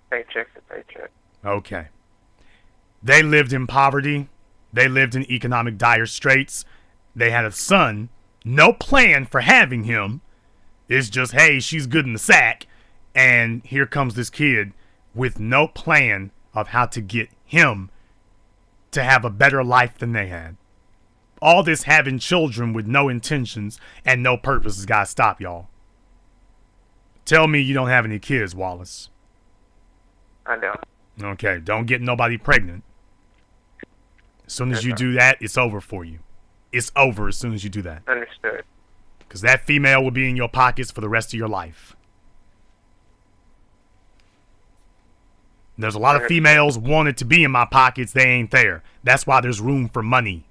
Paycheck to paycheck. Okay. They lived in poverty. They lived in economic dire straits. They had a son. No plan for having him. It's just, hey, she's good in the sack. And here comes this kid with no plan of how to get him to have a better life than they had. All this having children with no intentions and no purpose has got to stop, y'all. Tell me you don't have any kids, Wallace. I don't. Okay, don't get nobody pregnant. As soon as you do that, it's over for you. It's over as soon as you do that. Understood. Because that female will be in your pockets for the rest of your life. There's a lot of females wanted to be in my pockets. They ain't there. That's why there's room for money.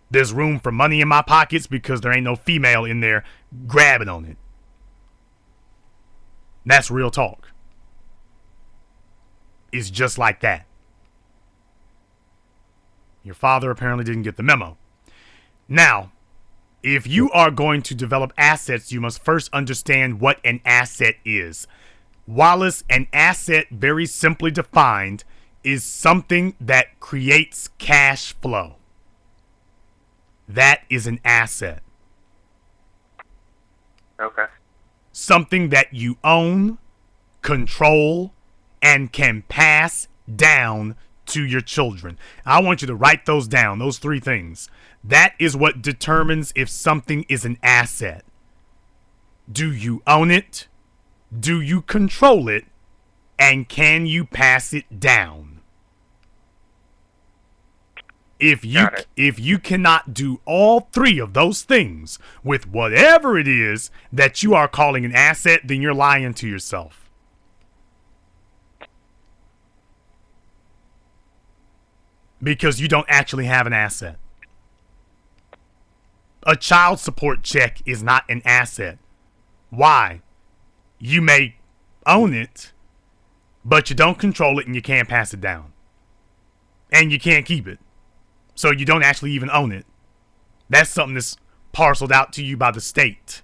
There's room for money in my pockets because there ain't no female in there grabbing on it. That's real talk. It's just like that. Your father apparently didn't get the memo. Now, if you are going to develop assets, you must first understand what an asset is. Wallace, an asset, very simply defined, is something that creates cash flow. That is an asset. Okay. Something that you own, control, and can pass down to your children. I want you to write those down, those three things. That is what determines if something is an asset. Do you own it? Do you control it? And can you pass it down? If you cannot do all three of those things with whatever it is that you are calling an asset, then you're lying to yourself. Because you don't actually have an asset. A child support check is not an asset. Why? You may own it, but you don't control it and you can't pass it down. And you can't keep it. So you don't actually even own it. That's something that's parceled out to you by the state.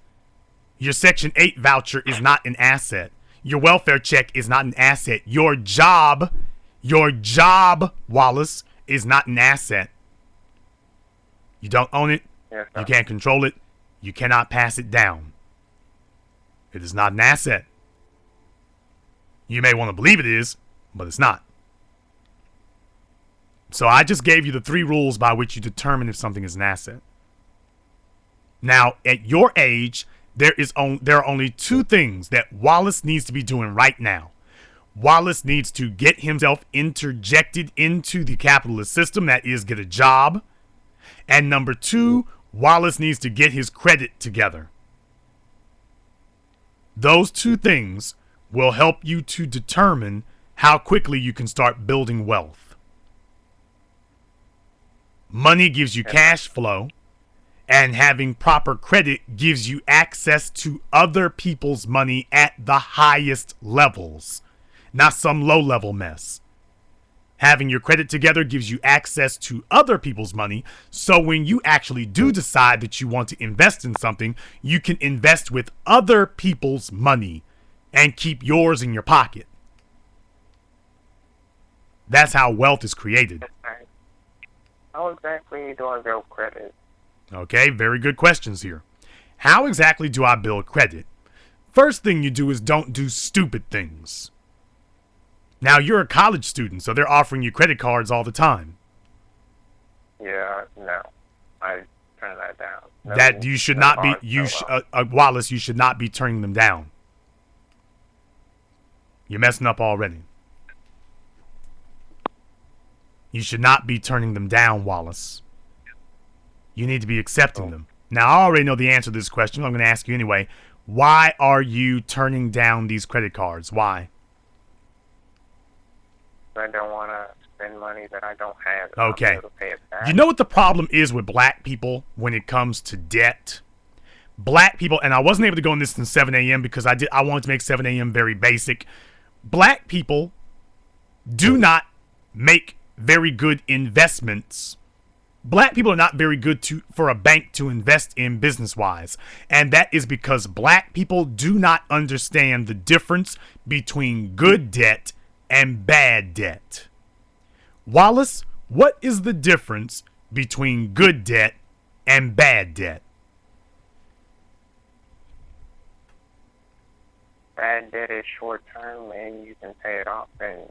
Your Section 8 voucher is not an asset. Your welfare check is not an asset. Your job, Wallace, is not an asset. You don't own it. Yes, you can't control it. You cannot pass it down. It is not an asset. You may want to believe it is, but it's not. So I just gave you the three rules by which you determine if something is an asset. Now, at your age, there are only two things that Wallace needs to be doing right now. Wallace needs to get himself interjected into the capitalist system, that is, get a job. And number two, Wallace needs to get his credit together. Those two things will help you to determine how quickly you can start building wealth. Money gives you cash flow, and having proper credit gives you access to other people's money at the highest levels, not some low-level mess. Having your credit together gives you access to other people's money, so when you actually do decide that you want to invest in something, you can invest with other people's money and keep yours in your pocket. That's how wealth is created. How exactly do I build credit? Okay, very good questions here. How exactly do I build credit? First thing you do is don't do stupid things. Now, you're a college student, so they're offering you credit cards all the time. Yeah, no. I turn that down. No, that you should not be, Wallace, you should not be turning them down. You're messing up already. You should not be turning them down, Wallace. You need to be accepting them. Now, I already know the answer to this question. I'm going to ask you anyway. Why are you turning down these credit cards? Why? I don't want to spend money that I don't have. Okay. To pay it back. You know what the problem is with black people when it comes to debt? Black people, and I wasn't able to go in this in 7 a.m. because I wanted to make 7 a.m. very basic. Black people do not make very good investments. Black people are not very good for a bank to invest in business-wise. And that is because black people do not understand the difference between good debt and bad debt. Wallace, what is the difference between good debt and bad debt? Bad debt is short-term and you can pay it off, and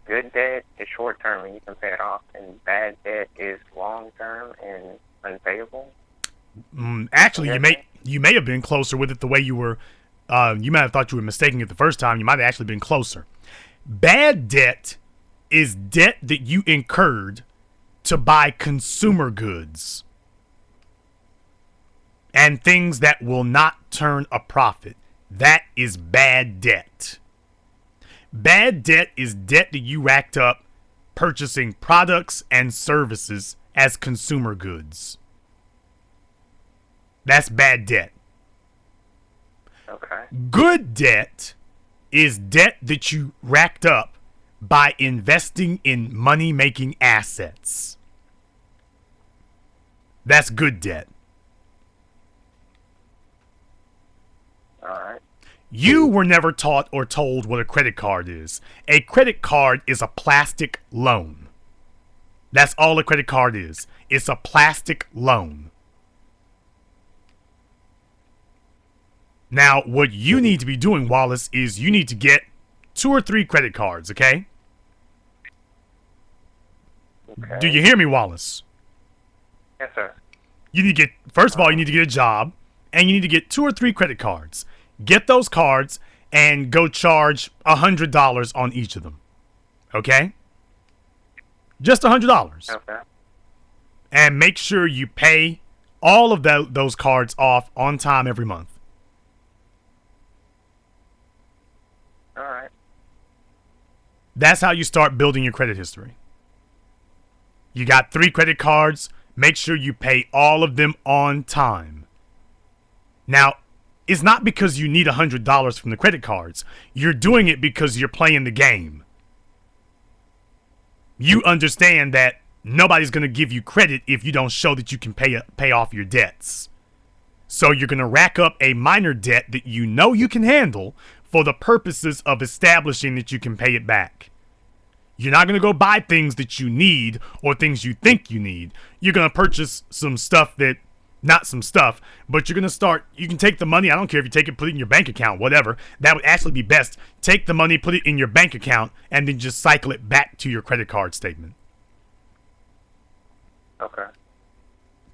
good debt is short-term and you can pay it off, and bad debt is long-term and unpayable. Actually, you may have been closer with it the way you were. You might have thought you were mistaking it the first time. You might have actually been closer. Bad debt is debt that you incurred to buy consumer goods and things that will not turn a profit. That is bad debt. Bad debt is debt that you racked up purchasing products and services as consumer goods. That's bad debt. Okay. Good debt is debt that you racked up by investing in money-making assets. That's good debt. All right. You were never taught or told what a credit card is. A credit card is a plastic loan. That's all a credit card is. It's a plastic loan. Now, what you need to be doing, Wallace, is you need to get 2 or 3 credit cards, okay? Okay. Do you hear me, Wallace? Yes, sir. You need to get, first of all, you need to get a job, and you need to get 2 or 3 credit cards. Get those cards and go charge $100 on each of them. Okay? Just $100. Okay. And make sure you pay all of those cards off on time every month. All right. That's how you start building your credit history. You got 3 credit cards. Make sure you pay all of them on time. Now, it's not because you need $100 from the credit cards. You're doing it because you're playing the game. You understand that nobody's going to give you credit if you don't show that you can pay off your debts. So you're going to rack up a minor debt that you know you can handle for the purposes of establishing that you can pay it back. You're not going to go buy things that you need or things you think you need. You're going to purchase some stuff that, not some stuff, but you're going to start, you can take the money, I don't care if you take it, put it in your bank account, whatever. That would actually be best. Take the money, put it in your bank account, and then just cycle it back to your credit card statement. Okay.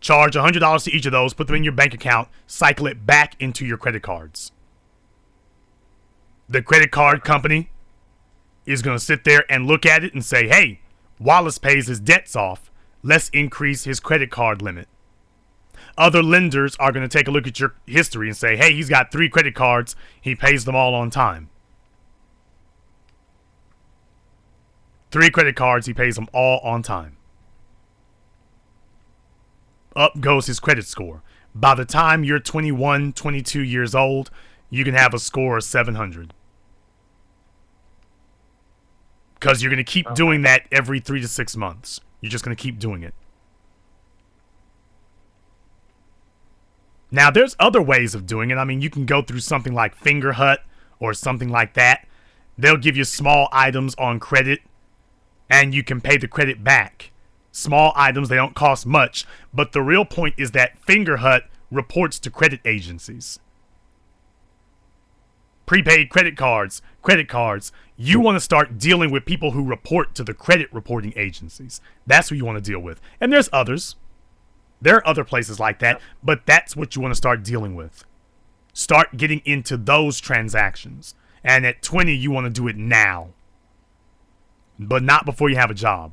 Charge $100 to each of those, put them in your bank account, cycle it back into your credit cards. The credit card company is going to sit there and look at it and say, hey, Wallace pays his debts off. Let's increase his credit card limit. Other lenders are going to take a look at your history and say, hey, he's got 3 credit cards. He pays them all on time. 3 credit cards, he pays them all on time. Up goes his credit score. By the time you're 21, 22 years old, you can have a score of 700. Because you're going to keep doing that every 3 to 6 months. You're just going to keep doing it. Now, there's other ways of doing it. I mean, you can go through something like Fingerhut or something like that. They'll give you small items on credit, and you can pay the credit back. Small items, they don't cost much. But the real point is that Fingerhut reports to credit agencies. Prepaid credit cards. You want to start dealing with people who report to the credit reporting agencies. That's who you want to deal with. And there's others. There are other places like that, but that's what you want to start dealing with. Start getting into those transactions. And at 20, you want to do it now. But not before you have a job.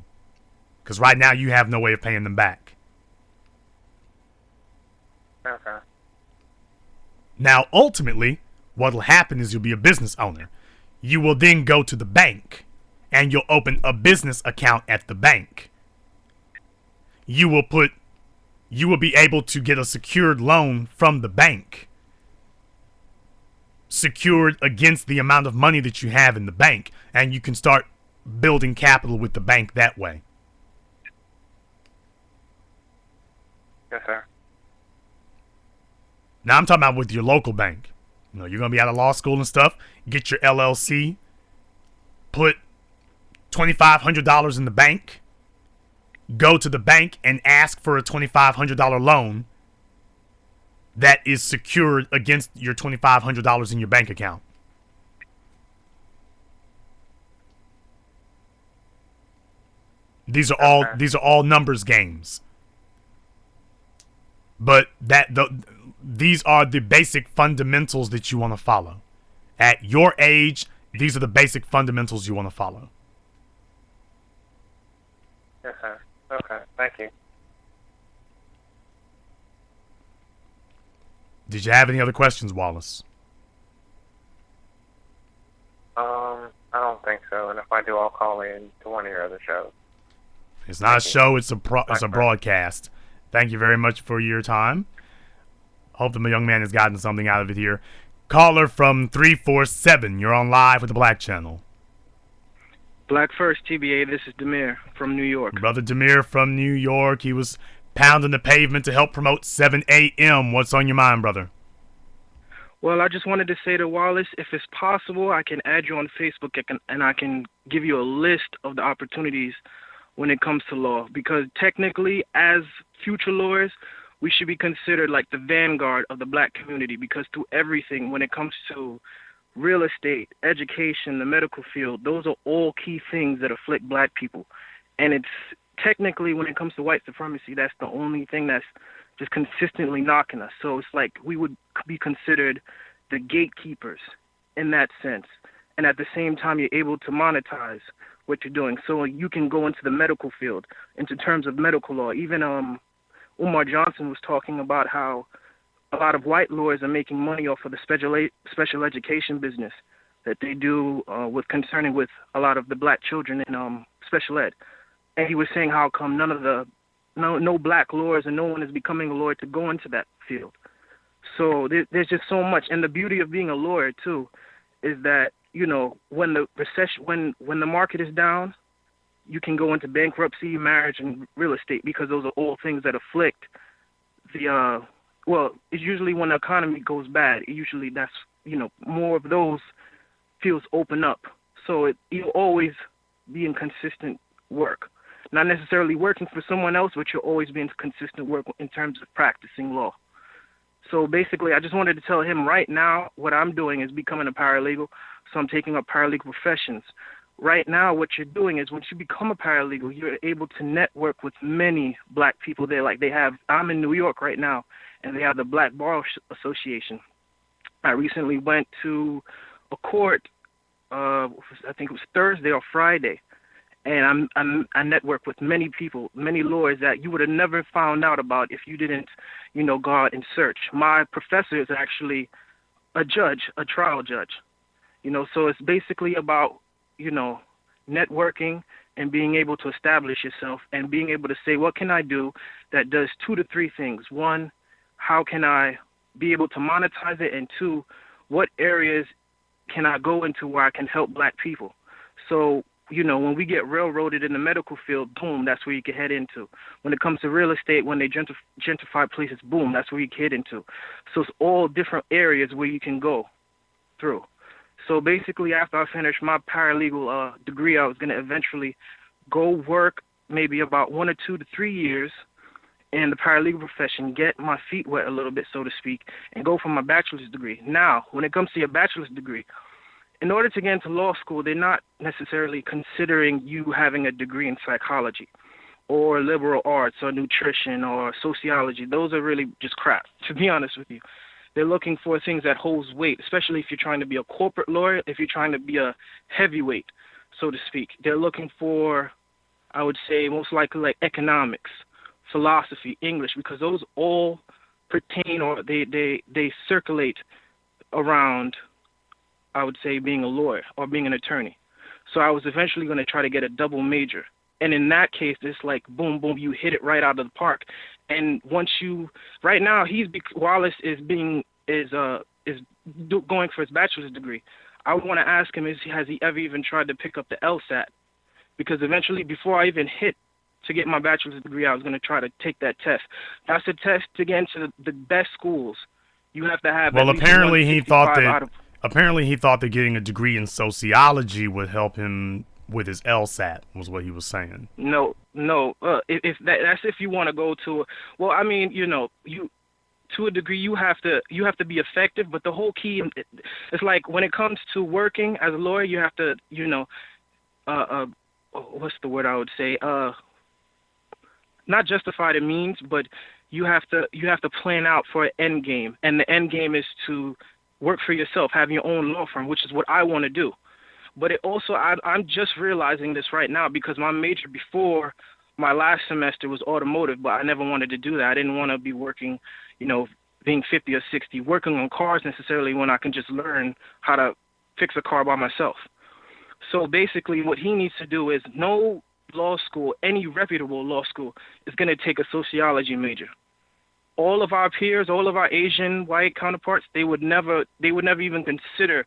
Because right now, you have no way of paying them back. Okay. Now, ultimately, what will happen is you'll be a business owner. You will then go to the bank, and you'll open a business account at the bank. You will be able to get a secured loan from the bank, secured against the amount of money that you have in the bank, and you can start building capital with the bank that way. Yes, sir. Now I'm talking about with your local bank. You know, you're going to be out of law school and stuff. Get your LLC. Put $2,500 in the bank. Go to the bank and ask for a $2,500 loan that is secured against your $2,500 in your bank account. These are all numbers games. But these are the basic fundamentals that you want to follow. At your age, these are the basic fundamentals you want to follow. Yes, sir. Okay, thank you. Did you have any other questions, Wallace? I don't think so. And if I do, I'll call in to one of your other shows. It's not a show, it's a Bye. broadcast. Thank you very much for your time. Hope the young man has gotten something out of it here. Caller from 347, you're on live with the Black Channel. Black First, TBA, this is Demir from New York. Brother Demir from New York, he was pounding the pavement to help promote 7 a.m. What's on your mind, brother? Well, I just wanted to say to Wallace, if it's possible, I can add you on Facebook and I can give you a list of the opportunities when it comes to law. Because technically, as future lawyers, we should be considered like the vanguard of the black community, because through everything, when it comes to real estate, education, the medical field, those are all key things that afflict black people. And it's technically, when it comes to white supremacy, that's the only thing that's just consistently knocking us. So it's like we would be considered the gatekeepers in that sense. And at the same time, you're able to monetize what you're doing. So you can go into the medical field, into terms of medical law. Even Umar Johnson was talking about how a lot of white lawyers are making money off of the special education business that they do with concerning with a lot of the black children in special ed. And he was saying how come no black lawyers and no one is becoming a lawyer to go into that field. So there's just so much. And the beauty of being a lawyer too is that, you know, when the recession, when the market is down, you can go into bankruptcy, marriage, and real estate, because those are all things that afflict the well, it's usually when the economy goes bad, usually that's, you know, more of those fields open up. So you'll always be in consistent work. Not necessarily working for someone else, but you'll always be in consistent work in terms of practicing law. So basically, I just wanted to tell him right now what I'm doing is becoming a paralegal. So I'm taking up paralegal professions. Right now, what you're doing is once you become a paralegal, you're able to network with many black people there. Like I'm in New York right now, and they have the Black Bar Association. I recently went to a court, I think it was Thursday or Friday, and I network with many people, many lawyers that you would have never found out about if you didn't, you know, go out and search. My professor is actually a judge, a trial judge, you know, so it's basically about, you know, networking and being able to establish yourself and being able to say, what can I do that does 2 to 3 things? 1, how can I be able to monetize it? And 2, what areas can I go into where I can help black people? So, you know, when we get railroaded in the medical field, boom, that's where you can head into. When it comes to real estate, when they gentrify places, boom, that's where you can head into. So it's all different areas where you can go through. So basically, after I finished my paralegal degree, I was going to eventually go work maybe about 1 or 2 to 3 years in the paralegal profession, get my feet wet a little bit, so to speak, and go for my bachelor's degree. Now, when it comes to your bachelor's degree, in order to get into law school, they're not necessarily considering you having a degree in psychology or liberal arts or nutrition or sociology. Those are really just crap, to be honest with you. They're looking for things that holds weight, especially if you're trying to be a corporate lawyer, if you're trying to be a heavyweight, so to speak. They're looking for, I would say, most likely like economics, philosophy, English, because those all pertain or they circulate around, I would say, being a lawyer or being an attorney. So I was eventually going to try to get a double major. And in that case, it's like, boom, boom, you hit it right out of the park. And once you, right now, Wallace is going for his bachelor's degree. I would want to ask him, has he ever even tried to pick up the LSAT? Because eventually, before I even hit to get my bachelor's degree, I was going to try to take that test. That's a test to get into the best schools. You have to have. Well, apparently he thought that getting a degree in sociology would help him with his LSAT, was what he was saying. No. If that's if you want to go to, well, I mean, you know, to a degree you have to be effective, but the whole key, it's like when it comes to working as a lawyer, you have to, you know, what's the word I would say? Not justify the means, but you have to plan out for an end game, and the end game is to work for yourself, have your own law firm, which is what I want to do. But it also, I'm just realizing this right now because my major before my last semester was automotive, but I never wanted to do that. I didn't want to be working, you know, being 50 or 60, working on cars necessarily when I can just learn how to fix a car by myself. So basically what he needs to do is no law school, any reputable law school, is going to take a sociology major. All of our peers, all of our Asian white counterparts, they would never even consider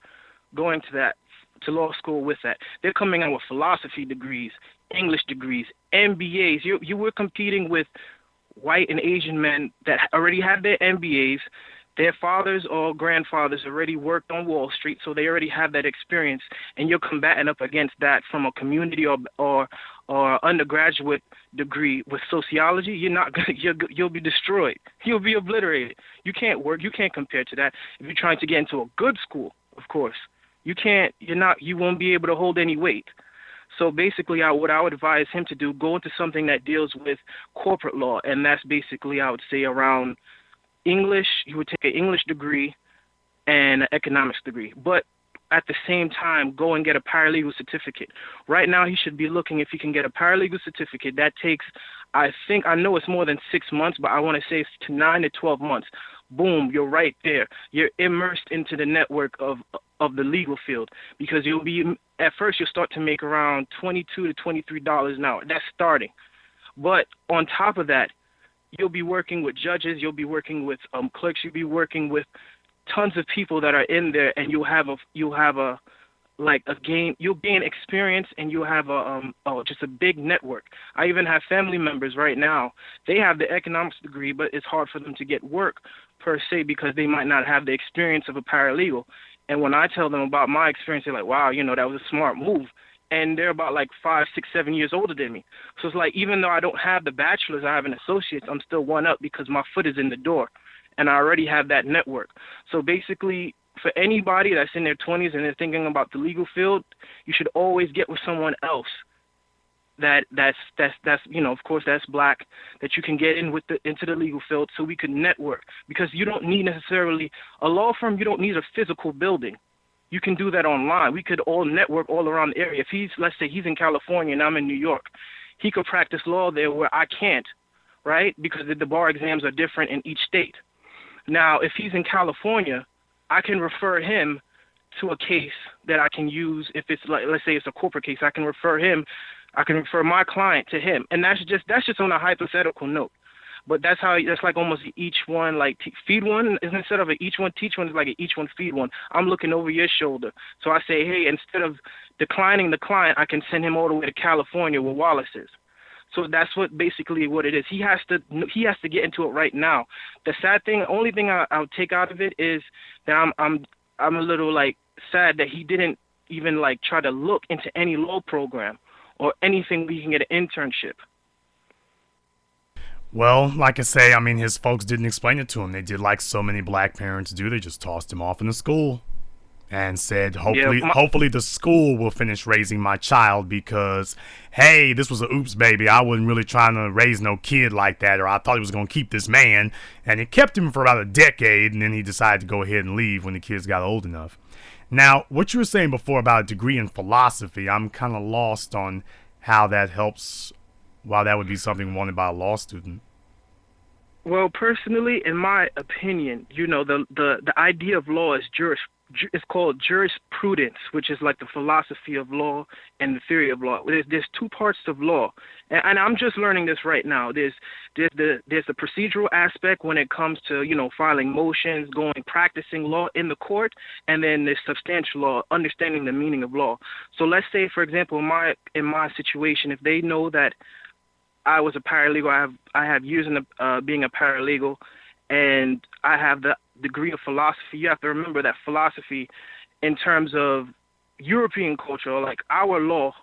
going to law school with that. They're coming out with philosophy degrees, English degrees, MBAs. You were competing with white and Asian men that already had their MBAs. Their fathers or grandfathers already worked on Wall Street, so they already have that experience, and you're combating up against that from a community or undergraduate degree with sociology. You're not gonna, you'll be destroyed. You'll be obliterated. You can't work. You can't compare to that. If you're trying to get into a good school, of course, you can't. You won't be able to hold any weight. So basically, what I would advise him to do, go into something that deals with corporate law, and that's basically, I would say, around English. You would take an English degree and an economics degree, but at the same time, go and get a paralegal certificate. Right now, he should be looking if he can get a paralegal certificate. That takes, I know it's more than 6 months, but I want to say it's to 9 to 12 months. Boom, you're right there. You're immersed into the network of the legal field, because at first you'll start to make around $22 to $23 an hour. That's starting. But on top of that, you'll be working with judges, you'll be working with clerks, you'll be working with tons of people that are in there, and you'll gain experience, and you'll have just a big network. I even have family members right now. They have the economics degree, but it's hard for them to get work per se because they might not have the experience of a paralegal. And when I tell them about my experience, they're like, wow, that was a smart move. And they're about like 5, 6, 7 years older than me. So it's like, even though I don't have the bachelor's, I have an associate's, I'm still one up because my foot is in the door and I already have that network. So basically, for anybody that's in their 20s and they're thinking about the legal field, you should always get with someone else that's of course that's black, that you can get into the legal field, so we could network, because you don't need necessarily a law firm. You don't need a physical building. You can do that online. We could all network all around the area. If let's say he's in California and I'm in New York, he could practice law there where I can't, right? Because the bar exams are different in each state. Now, if he's in California, I can refer him to a case that I can use. If it's like, let's say it's a corporate case, I can refer my client to him. And that's just on a hypothetical note. But that's like almost each one, like feed one, instead of each one teach one, is like each one feed one. I'm looking over your shoulder. So I say, hey, instead of declining the client, I can send him all the way to California where Wallace is. So that's basically what it is. He has to get into it right now. The sad thing, the only thing I'll take out of it is that I'm a little like sad that he didn't even like try to look into any law program or anything where he can get an internship. Well, like I say, his folks didn't explain it to him. They did like so many black parents do. They just tossed him off in the school and said, hopefully the school will finish raising my child, because, hey, this was a oops baby. I wasn't really trying to raise no kid like that, or I thought he was going to keep this man. And it kept him for about a decade, and then he decided to go ahead and leave when the kids got old enough. Now, what you were saying before about a degree in philosophy, I'm kind of lost on how that helps, while that would be something wanted by a law student. Well, personally, in my opinion, the idea of law is it's called jurisprudence, which is like the philosophy of law and the theory of law. There's two parts of law, and I'm just learning this right now. There's the procedural aspect when it comes to filing motions, practicing law in the court, and then there's substantial law, understanding the meaning of law. So let's say, for example, in my situation, if they know that I was a paralegal, I have years in being a paralegal, and I have the degree of philosophy. You have to remember that philosophy, in terms of European culture, like our law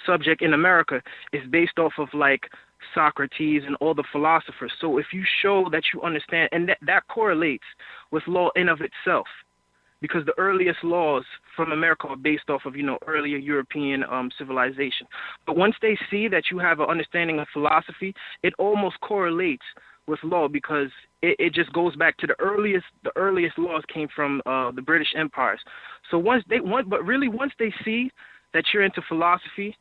subject in America is based off of like Socrates and all the philosophers. So if you show that you understand, and that correlates with law in of itself, because the earliest laws from America are based off of, earlier European civilization. But once they see that you have an understanding of philosophy, it almost correlates with law, because it just goes back to the earliest laws came from the British empires. So once they see that you're into philosophy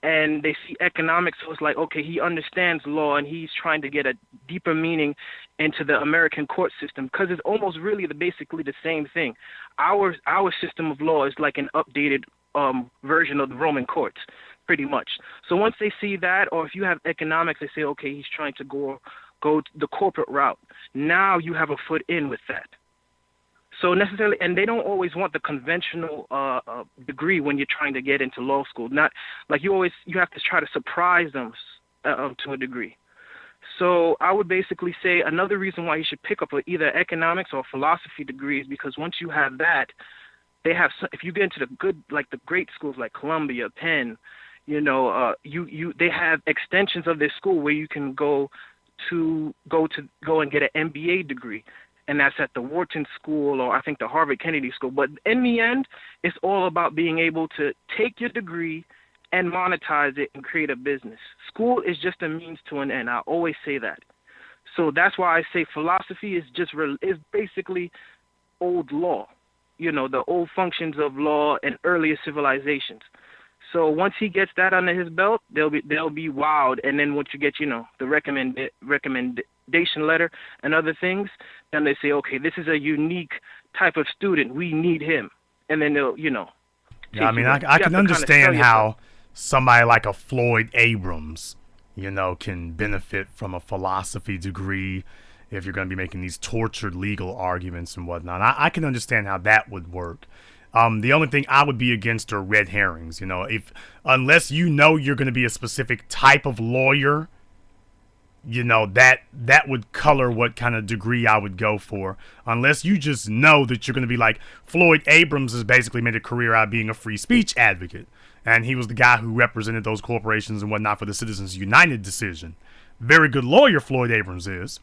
and they see economics, so it's like, okay, he understands law and he's trying to get a deeper meaning into the American court system, because it's almost really basically the same thing. Our system of law is like an updated version of the Roman courts, pretty much. So once they see that, or if you have economics, they say, okay, he's trying to go the corporate route. Now you have a foot in with that. So necessarily, and they don't always want the conventional degree when you're trying to get into law school. Not like you have to try to surprise them to a degree. So I would basically say another reason why you should pick up either economics or philosophy degree is because once you have that, they have. If you get into the great schools like Columbia, Penn, they have extensions of their school where you can go and get an MBA degree. And that's at the Wharton School, or I think the Harvard Kennedy School. But in the end, it's all about being able to take your degree and monetize it and create a business. School is just a means to an end. I always say that. So that's why I say philosophy is basically old law, the old functions of law and earlier civilizations. So once he gets that under his belt, they'll be wowed. And then once you get, the recommendation letter and other things, then they say, okay, this is a unique type of student. We need him. And then they'll, Yeah, I mean, I can understand how somebody like a Floyd Abrams, can benefit from a philosophy degree if you're going to be making these tortured legal arguments and whatnot. I can understand how that would work. The only thing I would be against are red herrings. Unless you're going to be a specific type of lawyer, that would color what kind of degree I would go for. Unless you just know that you're going to be like Floyd Abrams has basically made a career out of being a free speech advocate, and he was the guy who represented those corporations and whatnot for the Citizens United decision. Very good lawyer, Floyd Abrams is.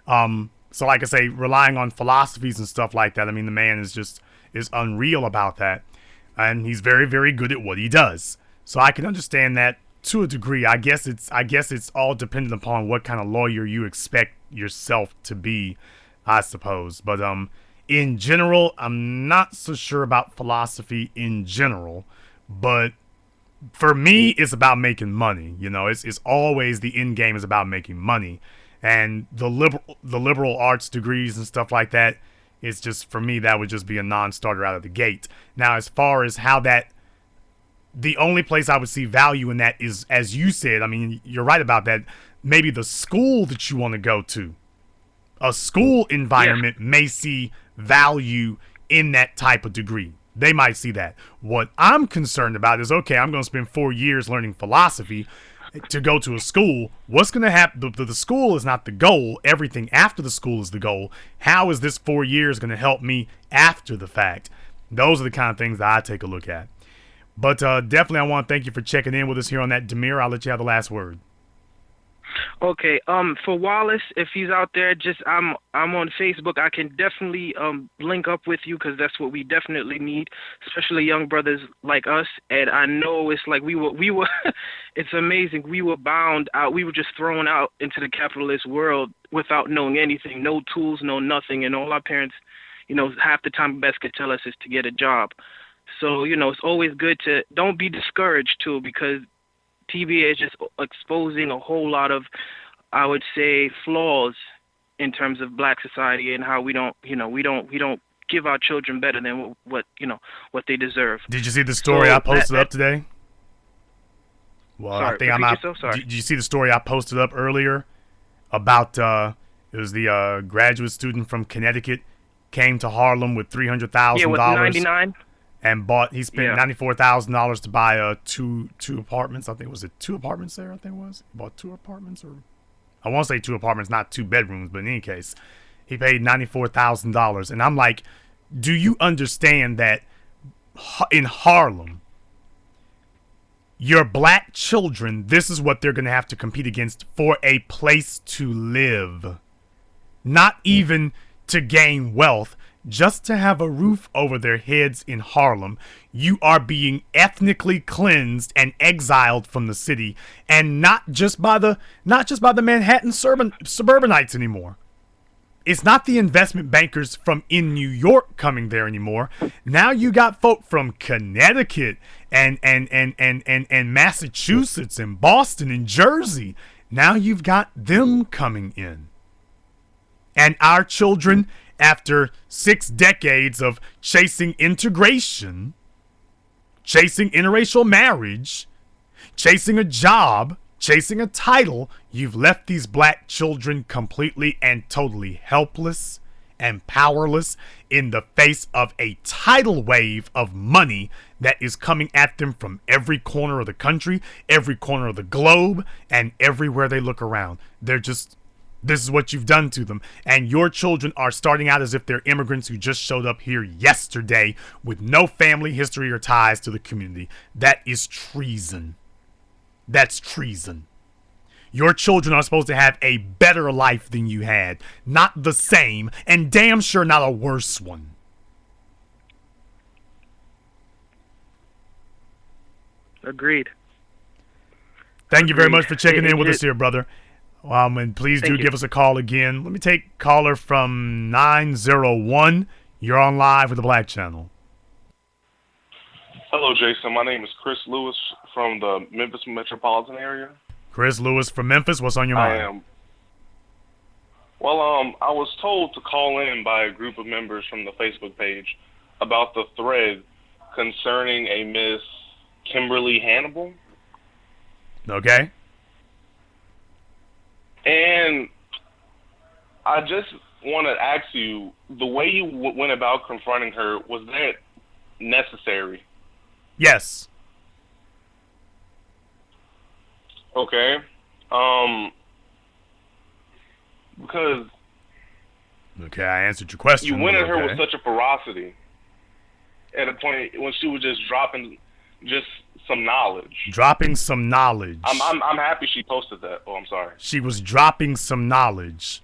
So like I say, relying on philosophies and stuff like that, I mean, the man is unreal about that, and he's very, very good at what he does. So I can understand that to a degree. I guess it's all dependent upon what kind of lawyer you expect yourself to be, I suppose. But in general, I'm not so sure about philosophy in general. But for me, it's about making money. It's always the end game is about making money, and the liberal arts degrees and stuff like that. It's just, for me, that would just be a non-starter out of the gate. Now, as far as how the only place I would see value in that is, as you said, I mean, you're right about that, maybe the school that you want to go to. A school environment may see value in that type of degree. They might see that. What I'm concerned about is, okay, I'm going to spend 4 years learning philosophy to go to a school. What's going to happen? The school is not the goal. Everything after the school is the goal. How is this 4 years going to help me after the fact? Those are the kind of things that I take a look at. But definitely, I want to thank you for checking in with us here on that. Demir, I'll let you have the last word. Okay. For Wallace, if he's out there, I'm on Facebook. I can definitely link up with you, because that's what we definitely need, especially young brothers like us. And I know it's like we were. It's amazing. We were bound out. We were just thrown out into the capitalist world without knowing anything, no tools, no nothing, and all our parents, half the time best could tell us is to get a job. So it's always good to don't be discouraged too, because TV is just exposing a whole lot of, I would say, flaws in terms of black society and how we don't give our children better than what they deserve. Did you see the story I posted up today? Well, sorry, I think I'm out. Sorry. Did you see the story I posted up earlier about it was the graduate student from Connecticut came to Harlem with $300,000. Yeah, with 99. And he spent $94,000 to buy two apartments. I think was it 2 apartments there? I think it was. He bought 2 apartments, or I want to say 2 apartments, not 2 bedrooms. But in any case, he paid $94,000. And I'm like, do you understand that in Harlem, your black children, this is what they're going to have to compete against for a place to live, not even to gain wealth. Just to have a roof over their heads in Harlem, you are being ethnically cleansed and exiled from the city, and not just by the Manhattan suburbanites anymore. it's not the investment bankers from in New York coming there anymore. Now you got folk from Connecticut and Massachusetts and Boston and Jersey. Now you've got them coming in. And our children, after 6 decades of chasing integration, chasing interracial marriage, chasing a job, chasing a title, you've left these black children completely and totally helpless and powerless in the face of a tidal wave of money that is coming at them from every corner of the country, every corner of the globe, and everywhere they look around. This is what you've done to them. And your children are starting out as if they're immigrants who just showed up here yesterday with no family history or ties to the community. That is treason. That's treason. Your children are supposed to have a better life than you had, not the same, and damn sure not a worse one. Agreed. Thank you very much for checking in with us here, brother. And please do give us a call again. Let me take caller from 901. You're on live with the Black Channel. Hello, Jason. My name is Chris Lewis from the Memphis metropolitan area. Chris Lewis from Memphis. What's on your mind? I am. Well, I was told to call in by a group of members from the Facebook page about the thread concerning a Miss Kimberly Hannibal. Okay. And I just want to ask you, the way you went about confronting her, was that necessary? Yes. Okay. Because... Okay, I answered your question. You went at her with such a ferocity at a point when she was just dropping just some knowledge. Dropping some knowledge. I'm happy she posted that. Oh, I'm sorry. She was dropping some knowledge.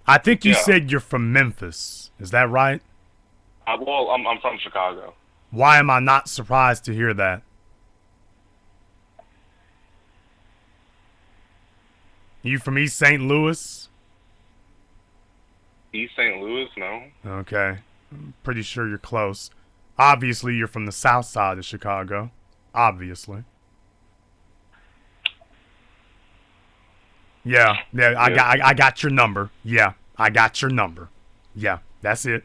I think you said you're from Memphis. Is that right? Well, I'm from Chicago. Why am I not surprised to hear that? You from East St. Louis? East St. Louis? No. Okay. I'm pretty sure you're close. Obviously, you're from the south side of Chicago. Obviously. Yeah, I got your number. Yeah, I got your number. Yeah, that's it.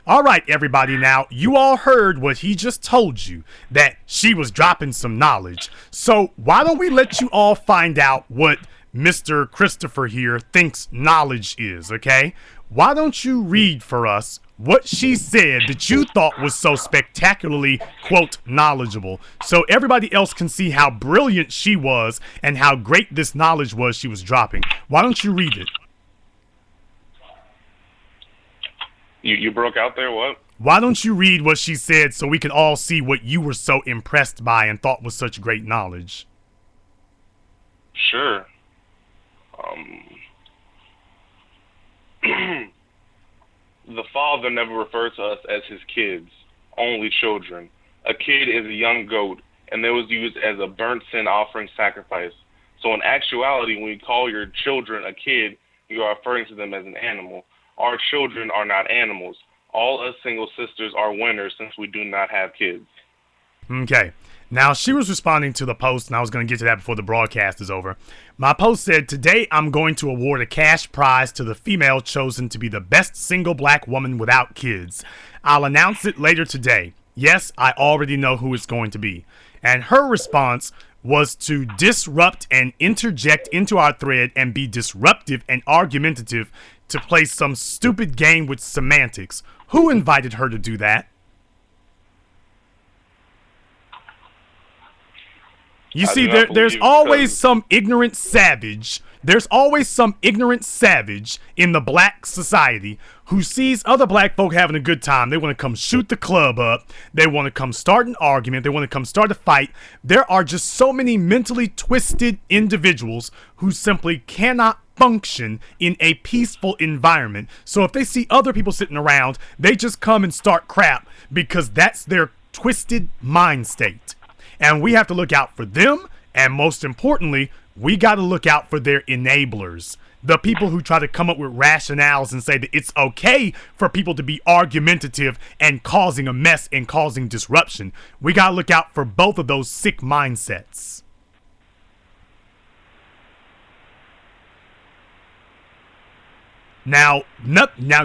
All right, everybody, now, you all heard what he just told you, that she was dropping some knowledge. So why don't we let you all find out what Mr. Christopher here thinks knowledge is, okay? Why don't you read for us what she said that you thought was so spectacularly, quote, knowledgeable, so everybody else can see how brilliant she was and how great this knowledge was she was dropping. Why don't you read it? You broke out there, what? Why don't you read what she said so we can all see what you were so impressed by and thought was such great knowledge? Sure. The father never referred to us as his kids, only children. A kid is a young goat, and it was used as a burnt sin offering sacrifice. So in actuality, when you call your children a kid, you are referring to them as an animal. Our children are not animals. All us single sisters are winners since we do not have kids. Okay. Now, she was responding to the post, and I was going to get to that before the broadcast is over. My post said, today I'm going to award a cash prize to the female chosen to be the best single black woman without kids. I'll announce it later today. Yes, I already know who it's going to be. And her response was to disrupt and interject into our thread and be disruptive and argumentative to play some stupid game with semantics. Who invited her to do that? You see, there's always some ignorant savage. There's always some ignorant savage in the black society who sees other black folk having a good time. They want to come shoot the club up. They want to come start an argument. They want to come start a fight. There are just so many mentally twisted individuals who simply cannot function in a peaceful environment. So if they see other people sitting around, they just come and start crap because that's their twisted mind state. And we have to look out for them, and most importantly, we got to look out for their enablers. The people who try to come up with rationales and say that it's okay for people to be argumentative and causing a mess and causing disruption. We gotta look out for both of those sick mindsets. Now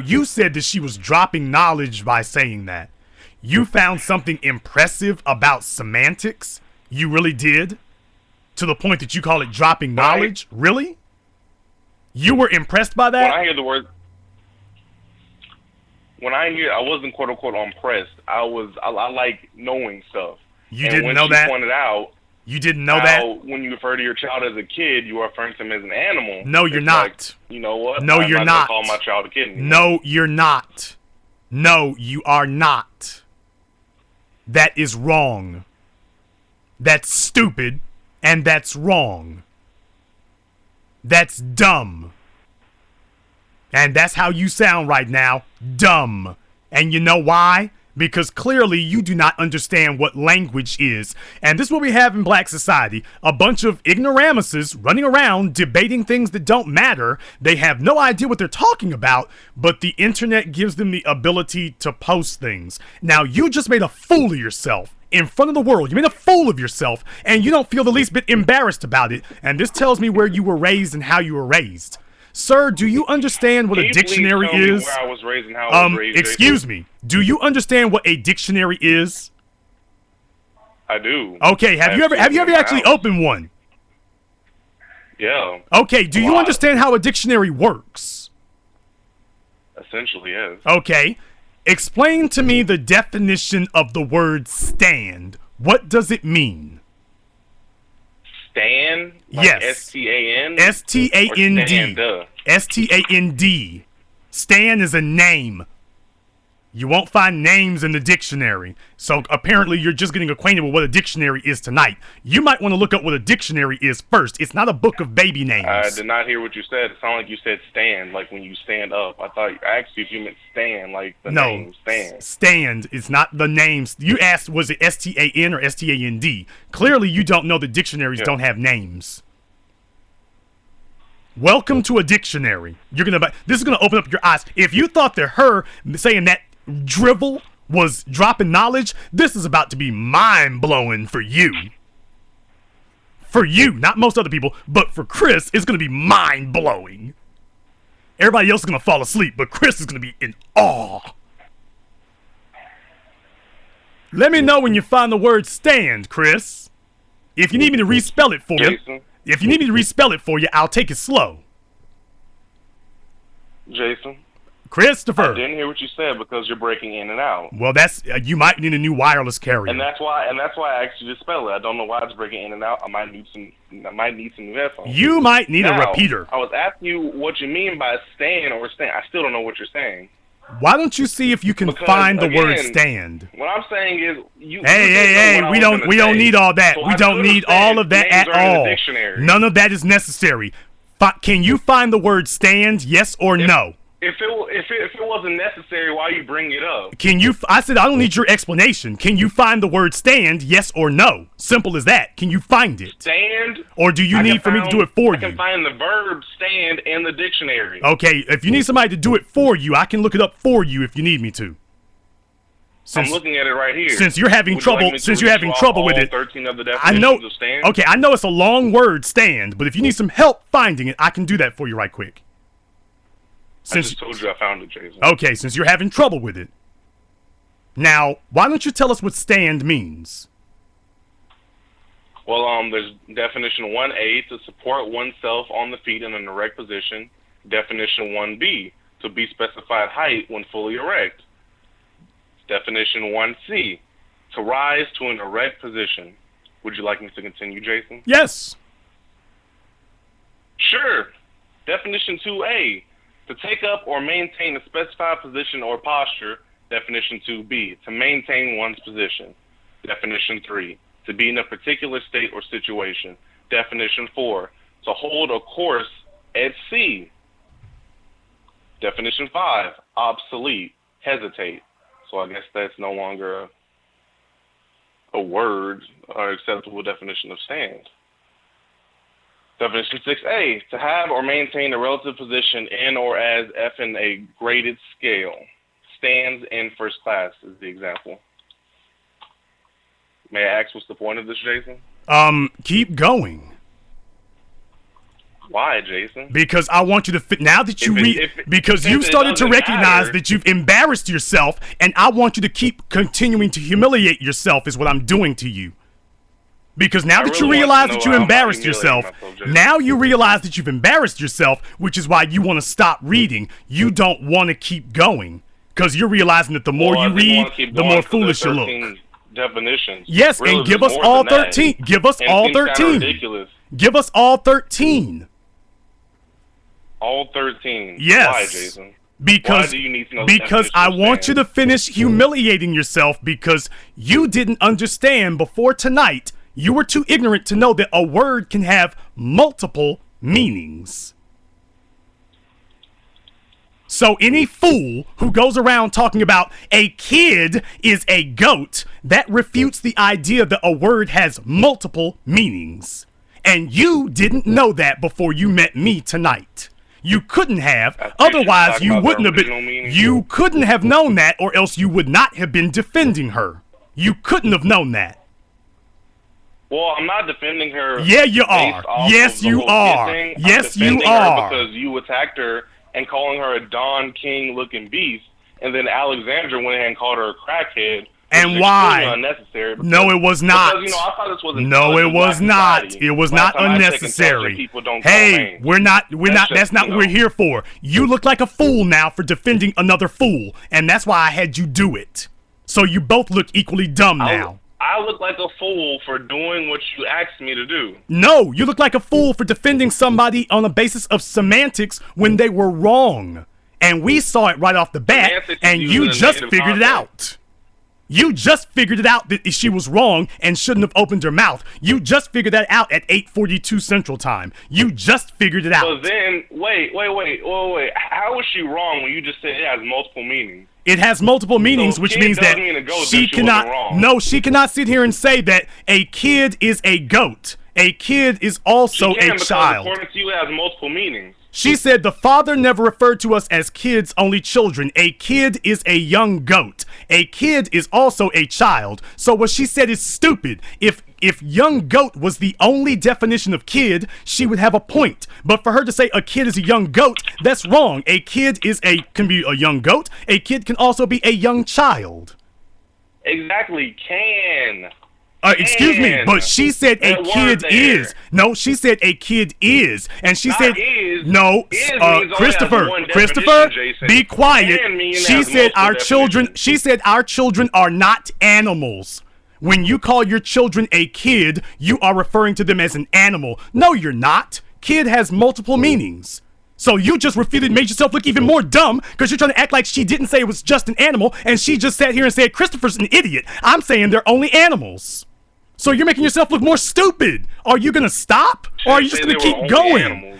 you said that she was dropping knowledge by saying that. You found something impressive about semantics? You really did? To the point that you call it dropping knowledge? Really? You were impressed by that? When I hear the word, I wasn't quote unquote impressed. I like knowing stuff. You didn't know that? Pointed out. You didn't know that? When you refer to your child as a kid, you are referring to him as an animal. No, you're not. Like, you know what? No, you're I'm not. Call my child a kid anymore. No, you're not. No, you are not. That is wrong. That's stupid, and that's wrong. That's dumb. And that's how you sound right now. Dumb. And you know why? Because clearly you do not understand what language is. And this is what we have in black society. A bunch of ignoramuses running around debating things that don't matter. They have no idea what they're talking about, but the internet gives them the ability to post things. Now, you just made a fool of yourself in front of the world. You made a fool of yourself, and you don't feel the least bit embarrassed about it. And this tells me where you were raised and how you were raised. Sir, do you understand what a dictionary is? Where I was raised and how I was raised, excuse me. Do you understand what a dictionary is? I do. Okay, have you ever actually opened one? Yeah. Okay, do you understand how a dictionary works? Essentially, yes. Okay. Explain to me the definition of the word stand. What does it mean? Stand? Like yes. S-T-A-N? S-T-A-N-D. S-T-A-N-D. Stan is a name. You won't find names in the dictionary. So apparently you're just getting acquainted with what a dictionary is tonight. You might want to look up what a dictionary is first. It's not a book of baby names. I did not hear what you said. It sounded like you said stand, like when you stand up. I asked you if you meant stand, like the name stand. Stand is not the names. You asked, was it S-T-A-N or S-T-A-N-D? Clearly you don't know that dictionaries don't have names. Welcome to a dictionary. This is gonna open up your eyes. If you thought that her saying that drivel was dropping knowledge, this is about to be mind-blowing for you. For you, not most other people, but for Chris, it's gonna be mind-blowing. Everybody else is gonna fall asleep, but Chris is gonna be in awe. Let me know when you find the word stand, Chris. If you need me to respell it for you. If you need me to respell it for you, I'll take it slow. Jason? Christopher. I didn't hear what you said because you're breaking in and out. Well, that's you might need a new wireless carrier. And that's why I asked you to spell it. I don't know why it's breaking in and out. I might need some new headphones. You might need a repeater. I was asking you what you mean by stand or stand. I still don't know what you're saying. Why don't you see if you can find the word stand? What I'm saying is Hey, we don't need all that. We don't need all of that at all. None of that is necessary. Can you find the word stand? Yes or no? If it wasn't necessary, why you bring it up? I said I don't need your explanation. Can you find the word stand? Yes or no? Simple as that. Can you find it? Stand? Or do you need for me to do it for you? I can find the verb stand in the dictionary. Okay, if you need somebody to do it for you, I can look it up for you if you need me to. I'm looking at it right here. Since you're having trouble with it, 13 of the definitions of stand? Okay, I know it's a long word, stand, but if you need some help finding it, I can do that for you right quick. I just told you I found it, Jason. Okay, since you're having trouble with it. Now, why don't you tell us what stand means? Well, there's definition 1A, to support oneself on the feet in an erect position. Definition 1B, to be specified height when fully erect. Definition 1C, to rise to an erect position. Would you like me to continue, Jason? Yes. Sure. Definition 2A, to take up or maintain a specified position or posture. Definition 2B, to maintain one's position. Definition 3, to be in a particular state or situation. Definition 4, to hold a course at sea. Definition 5, obsolete, hesitate. So I guess that's no longer a word or acceptable definition of stand. Definition 6A, to have or maintain a relative position in or as F in a graded scale. Stands in first class is the example. May I ask what's the point of this, Jason? Keep going. Why, Jason? Because I want you to now that you because you started to recognize that you've embarrassed yourself, and I want you to keep continuing to humiliate yourself is what I'm doing to you. Because now that you realize that you embarrassed yourself, now you realize that you've embarrassed yourself, which is why you want to stop reading. You don't want to keep going because you're realizing that the more you read, the more foolish you look. Definitions. Yes, really, and give us all 13. Give us all 13. Ridiculous. Give us all 13. All 13. Yes. Why, Jason? Because, why do you need to know because I want you to finish humiliating yourself because you didn't understand before tonight. You were too ignorant to know that a word can have multiple meanings. So any fool who goes around talking about a kid is a goat, that refutes the idea that a word has multiple meanings. And you didn't know that before you met me tonight. You couldn't have, otherwise you wouldn't have been. You couldn't have known that, or else you would not have been defending her. You couldn't have known that. Well, I'm not defending her. Yeah, you are. Yes, you are. Yes, you are. Because you attacked her and calling her a Don King looking beast, and then Alexandra went ahead and called her a crackhead. And why? Unnecessary because, no, it was not. Because, I thought this was no, it was not. It was not unnecessary. Hey, we're not. That's not what we're here for. You look like a fool now for defending another fool, and that's why I had you do it. So you both look equally dumb now. I look like a fool for doing what you asked me to do. No, you look like a fool for defending somebody on a basis of semantics when they were wrong. And we saw it right off the bat, and you just figured it out. You just figured it out that she was wrong and shouldn't have opened her mouth. You just figured that out at 8:42 Central Time. You just figured it out. But then, wait. How was she wrong when you just said it has multiple meanings? It has multiple meanings, which means that she cannot. No, she cannot sit here and say that a kid is a goat. A kid is also a child. According to you, it has multiple meanings. She said the father never referred to us as kids, only children. A kid is a young goat. A kid is also a child. So what she said is stupid. If young goat was the only definition of kid, she would have a point. But for her to say a kid is a young goat, that's wrong. A kid can be a young goat. A kid can also be a young child. Exactly, can. Excuse me, but she said a kid is. No, she said a kid is. And she said, no, Christopher, be quiet. She said our children are not animals. When you call your children a kid, you are referring to them as an animal. No, you're not. Kid has multiple meanings. So you just made yourself look even more dumb because you're trying to act like she didn't say it was just an animal, and she just sat here and said Christopher's an idiot. I'm saying they're only animals. So you're making yourself look more stupid. Are you going to stop? Or are you just going to keep going?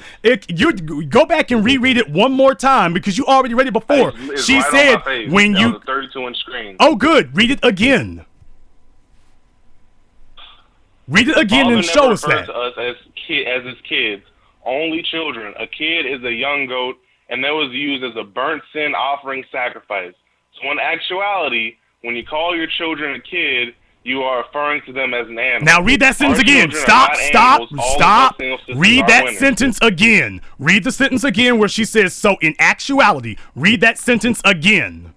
You go back and reread it one more time because you already read it before. She said when you... 32-inch screen. Oh, good. Read it again. Read it again and show us that. To us as his kids, only children. A kid is a young goat, and that was used as a burnt sin offering sacrifice. So in actuality, when you call your children a kid, you are referring to them as an animal. Now read that sentence again. Stop. Read that sentence again. Read the sentence again where she says, so in actuality. Read that sentence again.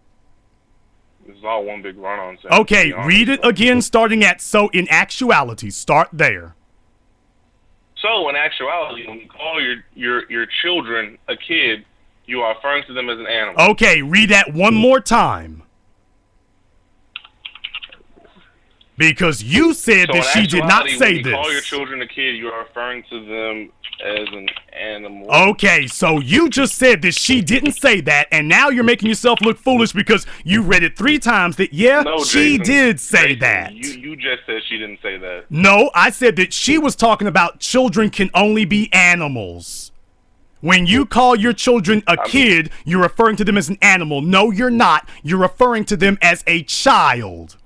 This is all one big run-on sentence. Okay, read it again starting at, so in actuality. Start there. So in actuality, when you call your children a kid, you are referring to them as an animal. Okay, read that one more time. Because you said that she did not say this. When you call your children a kid, you are referring to them as an animal. Okay, so you just said that she didn't say that, and now you're making yourself look foolish because you read it 3 times that, she did say that. You just said she didn't say that. No, I said that she was talking about children can only be animals. When you call your children a kid, you're referring to them as an animal. No, you're not. You're referring to them as a child.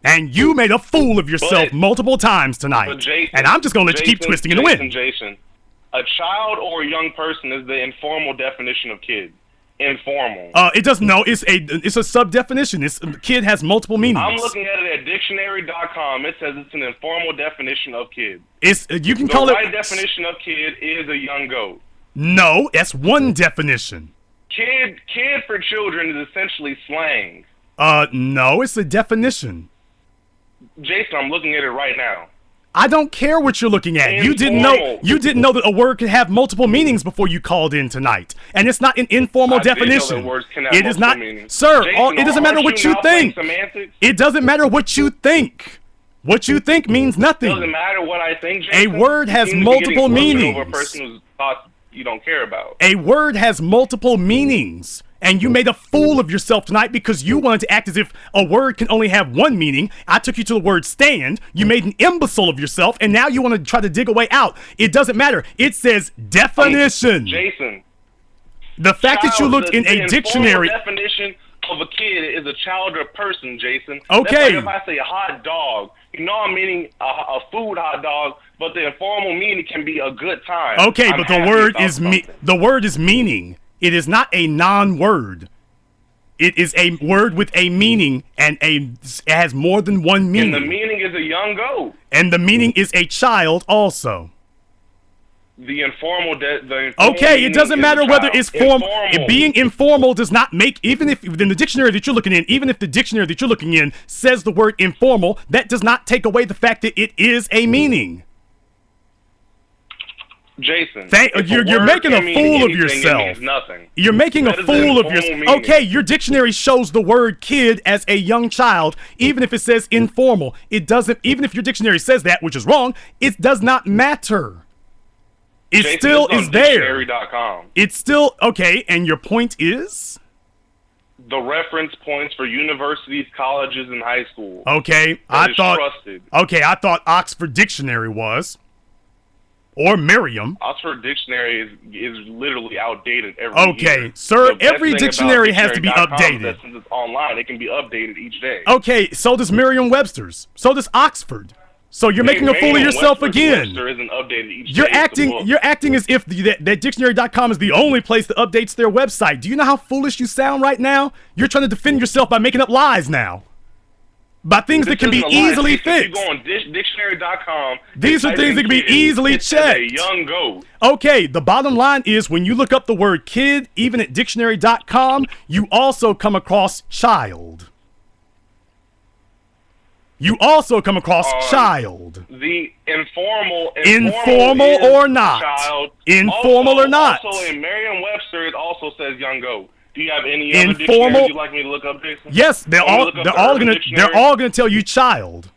And you made a fool of yourself multiple times tonight. Jason, and I'm just going to let you keep twisting in the wind. Jason, A child or a young person is the informal definition of kid. Informal. It doesn't. No, it's a sub definition. Kid has multiple meanings. I'm looking at it at dictionary.com. It says it's an informal definition of kid. You can the call right it. definition of kid is a young goat. No, that's one definition. Kid for children is essentially slang. No, it's a definition. Jason, I'm looking at it right now. I don't care what you're looking at. You didn't know that a word could have multiple meanings before you called in tonight. And it's not an informal definition. It is not, sir. Jason, it doesn't matter what you think. Semantics? It doesn't matter what you think. What you think means nothing. It doesn't matter what I think, Jason. A word has multiple meanings. Over a person whose thoughts you don't care about. A word has multiple meanings. And you made a fool of yourself tonight because you wanted to act as if a word can only have one meaning. I took you to the word stand. You made an imbecile of yourself, and now you want to try to dig a way out. It doesn't matter. It says definition. Jason. The fact that you looked in a dictionary. The definition of a kid is a child or a person, Jason. Okay. That's like if I say a hot dog, I'm meaning a food hot dog, but the informal meaning can be a good time. Okay, but the word is meaning. It is not a non-word. It is a word with a meaning, and it has more than one meaning. And the meaning is a young goat. And the meaning is a child also. The informal okay, it doesn't matter whether it's formal. Being informal does not make, even if in the dictionary that you're looking in, even if the dictionary that you're looking in says the word informal, that does not take away the fact that it is a meaning. Jason, you're making a fool of yourself. You're making a fool of yourself. Okay, your dictionary shows the word kid as a young child, even if it says informal. It doesn't, even if your dictionary says that, which is wrong, it does not matter. It Jason, still is there. Dictionary.com. It's still, okay, and your point is? The reference points for universities, colleges, and high schools. Okay, I thought Oxford Dictionary was. Or Merriam. Oxford Dictionary is literally outdated every year. Okay, sir, every dictionary has to be updated. Since it's online, it can be updated each day. Okay, so does Merriam-Webster's. So does Oxford. So you're making a fool of yourself again. Webster isn't updated each you're day. You're acting as if that dictionary.com is the only place that updates their website. Do you know how foolish you sound right now? You're trying to defend yourself by making up lies now. By things that can be easily fixed. If you go on dictionary.com, these are things that can be easily checked. A young goat. Okay, the bottom line is when you look up the word kid, even at dictionary.com, you also come across child. You also come across child. The informal or not. Child. Informal or not. Also in Merriam-Webster, it also says young goat. Do you have any other dictionaries you'd like me to look up, Jason? Yes, they're all gonna tell you child.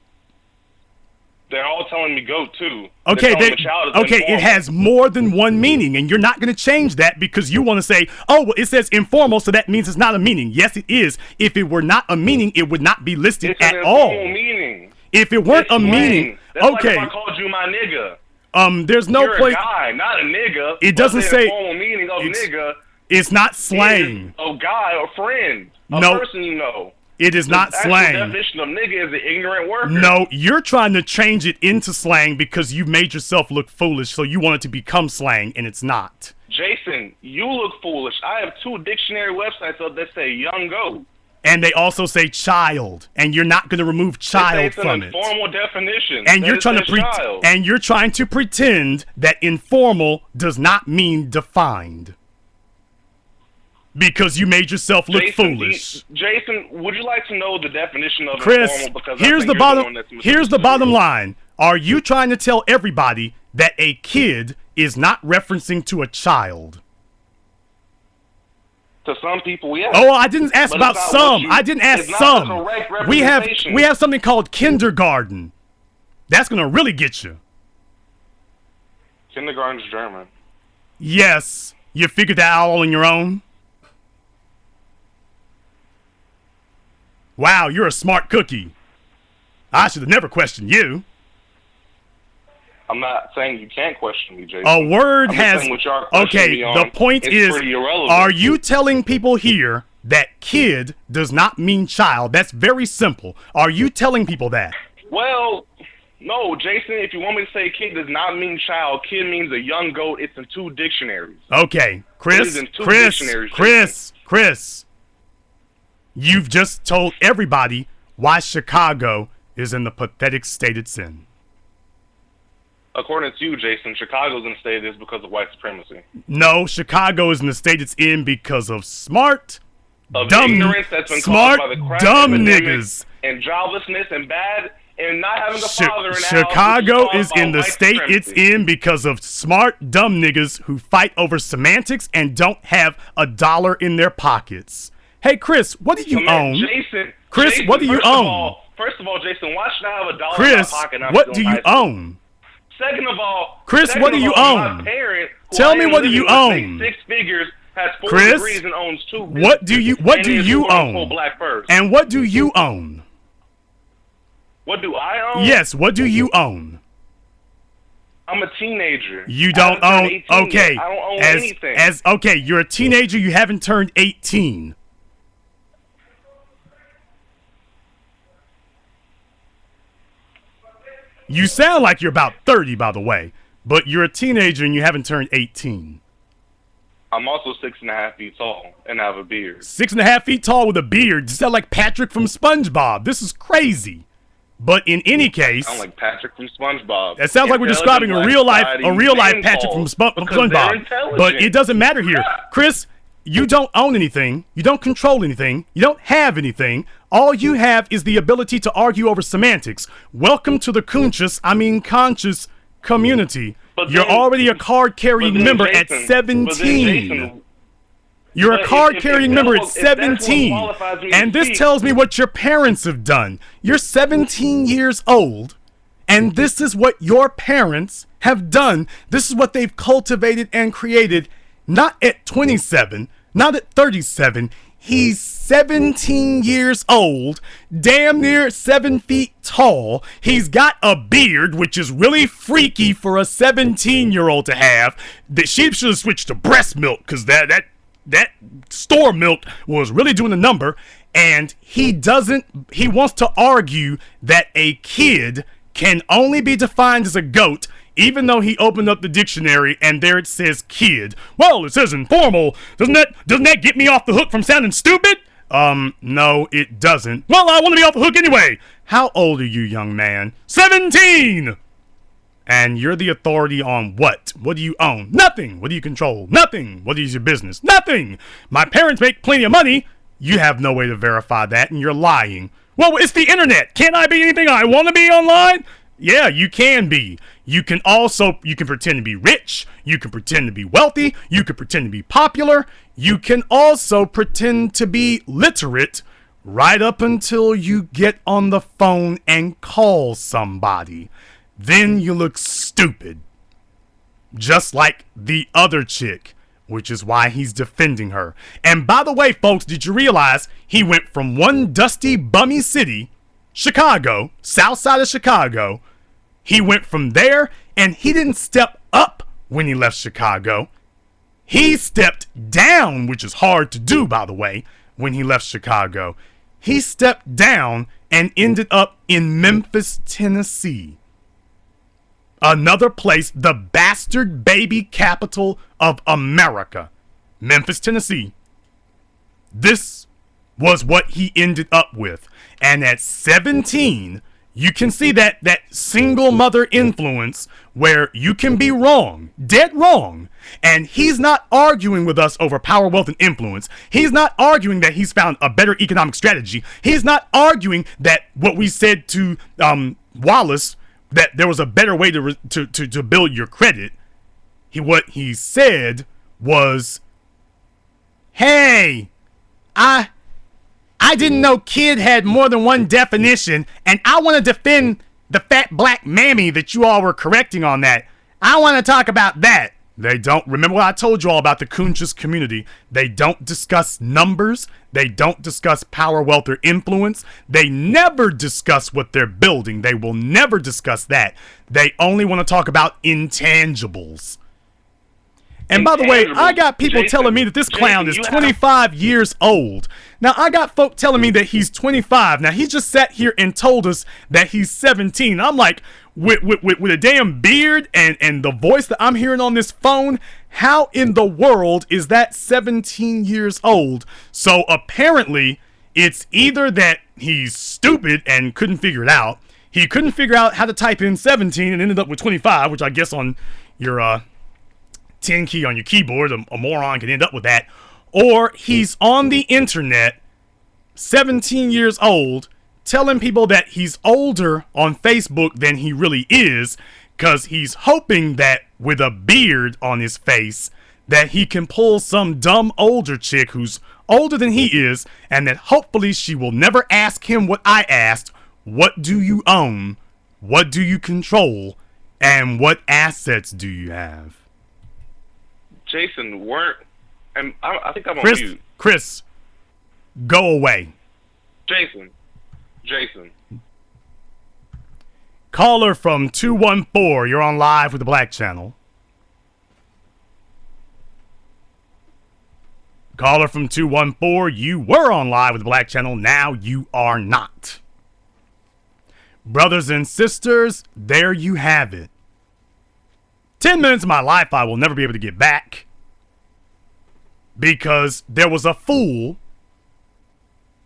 They're all telling me goat too. Okay, it has more than one meaning, and you're not gonna change that because you want to say, oh, well, it says informal, so that means it's not a meaning. Yes, it is. If it were not a meaning, it would not be listed at all. Meaning. If it weren't a meaning, okay. Like if I called you my nigga. There's no You're point. a guy, not a nigga. It doesn't say. Informal meaning of nigga. It's not slang. A guy or friend. A person you know. It is not slang. The definition of nigga is an ignorant worker. No, you're trying to change it into slang because you made yourself look foolish, so you want it to become slang, and it's not. Jason, you look foolish. I have 2 dictionary websites up that say young goat. And they also say child, and you're not going to remove child from it. It's an informal definition. And you're trying to pretend that informal does not mean defined. Because you made yourself look foolish. Jason, would you like to know the definition of Chris, informal? Because here's the bottom line. Are you trying to tell everybody that a kid is not referencing to a child? To some people, yes. Oh, I didn't ask about some. I didn't ask some. We have something called kindergarten. That's gonna really get you. Kindergarten's German. Yes. You figured that out all on your own? Wow, you're a smart cookie. I should have never questioned you. I'm not saying you can't question me, Jason. A word has... Okay, the point is, are you telling people here that kid does not mean child? That's very simple. Are you telling people that? Well, No, Jason, if you want me to say kid does not mean child. Kid means a young goat. It's in 2 dictionaries. Okay, Chris, you've just told everybody why Chicago is in the pathetic state it's in. According to you, Jason, Chicago's in the state it is because of white supremacy. No, Chicago is in the state it's in because of smart, Of dumb, ignorance that's been smart, caused by the crack dumb epidemic niggas. and joblessness and bad and not having a Chi- father in the house, Chicago which is caused by in the white state it's supremacy. in because of smart, dumb niggas who fight over semantics and don't have a dollar in their pockets. Hey, Chris, what do you So, man, own? Jason, Chris, what do you own? First of all, Jason, why should I have a dollar Chris, in my pocket? and I'm what still do in you high school? own? Second of all, Chris, what do you own? My parent, who Tell I me am what do living you with, own? makes 6 figures, has 4 Chris, degrees, and owns 2 businesses. What do you And is own? quote-unquote Black first. And what do you own? What do I own? Yes, what do you own? I'm a teenager. You I don't haven't turned own 18 yet. okay. I don't own as anything. okay, you're a teenager, you haven't turned 18. You sound like you're about 30, by the way, but you're a teenager and you haven't turned 18. I'm also 6.5 feet tall and I have a beard. 6.5 feet tall with a beard. You sound like Patrick from SpongeBob. This is crazy. But in any case, I'm like Patrick from SpongeBob. it sounds like we're describing a real life Patrick from SpongeBob. But it doesn't matter here. Chris, you don't own anything. You don't control anything. You don't have anything. All you have is the ability to argue over semantics. Welcome to the conscious community. You're already a card-carrying member at 17. You're a card-carrying member at 17. And this tells me what your parents have done. You're 17 years old, and this is what your parents have done. This is what they've cultivated and created, not at 27, not at 37. He's 17 years old, damn near 7 feet tall. He's got a beard, which is really freaky for a 17-year-old to have. That she should have switched to breast milk, because that store milk was really doing the number. And he wants to argue that a kid can only be defined as a goat, even though he opened up the dictionary and there it says kid. Well, it says informal. Doesn't that get me off the hook from sounding stupid? No, it doesn't. Well, I want to be off the hook anyway. How old are you, young man? 17! And you're the authority on what? What do you own? Nothing. What do you control? Nothing. What is your business? Nothing. My parents make plenty of money. You have no way to verify that, and you're lying. Well, it's the internet. Can't I be anything I want to be online? Yeah, you can be. You can pretend to be rich. You can pretend to be wealthy. You can pretend to be popular. You can also pretend to be literate right up until you get on the phone and call somebody. Then you look stupid. Just like the other chick, which is why he's defending her. And by the way, folks, did you realize he went from one dusty, bummy city, Chicago, south side of Chicago. He went from there, and he didn't step up when he left Chicago. He stepped down, which is hard to do, by the way, when he left Chicago. He stepped down and ended up in Memphis, Tennessee. Another place, the bastard baby capital of America. Memphis, Tennessee. This was what he ended up with. And at 17, you can see that single mother influence where you can be wrong, dead wrong. And he's not arguing with us over power, wealth, and influence. He's not arguing that he's found a better economic strategy. He's not arguing that what we said to Wallace, that there was a better way to build your credit. What he said was, hey, I didn't know kid had more than one definition, and I want to defend the fat black mammy that you all were correcting on that. I want to talk about that. They don't, remember what I told you all about the conscious community. They don't discuss numbers. They don't discuss power, wealth, or influence. They never discuss what they're building. They will never discuss that. They only want to talk about intangibles. And by the way, I got people Jason, telling me that this clown is Jason, you 25 years old. Now, I got folk telling me that he's 25. Now, he just sat here and told us that he's 17. I'm like, with a damn beard and the voice that I'm hearing on this phone, how in the world is that 17 years old? So apparently, it's either that he's stupid and couldn't figure it out. He couldn't figure out how to type in 17 and ended up with 25, which I guess on your 10 key on your keyboard, a moron can end up with that. Or he's on the internet, 17 years old, telling people that he's older on Facebook than he really is, because he's hoping that with a beard on his face that he can pull some dumb older chick who's older than he is, and that hopefully she will never ask him what I asked: what do you own, what do you control, and what assets do you have? Jason, I think I'm on Chris, mute. Chris, go away. Jason. Caller from 214, you're on live with the Black Channel. Caller from 214, you were on live with the Black Channel, now you are not. Brothers and sisters, there you have it. 10 minutes of my life I will never be able to get back, because there was a fool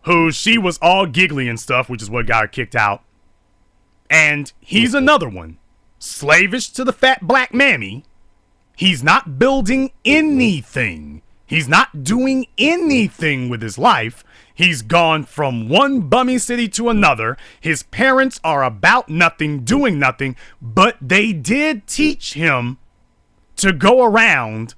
who she was all giggly and stuff, which is what got her kicked out. And he's another one, slavish to the fat black mammy. He's not building anything. He's not doing anything with his life. He's gone from one bummy city to another. His parents are about nothing, doing nothing, but they did teach him to go around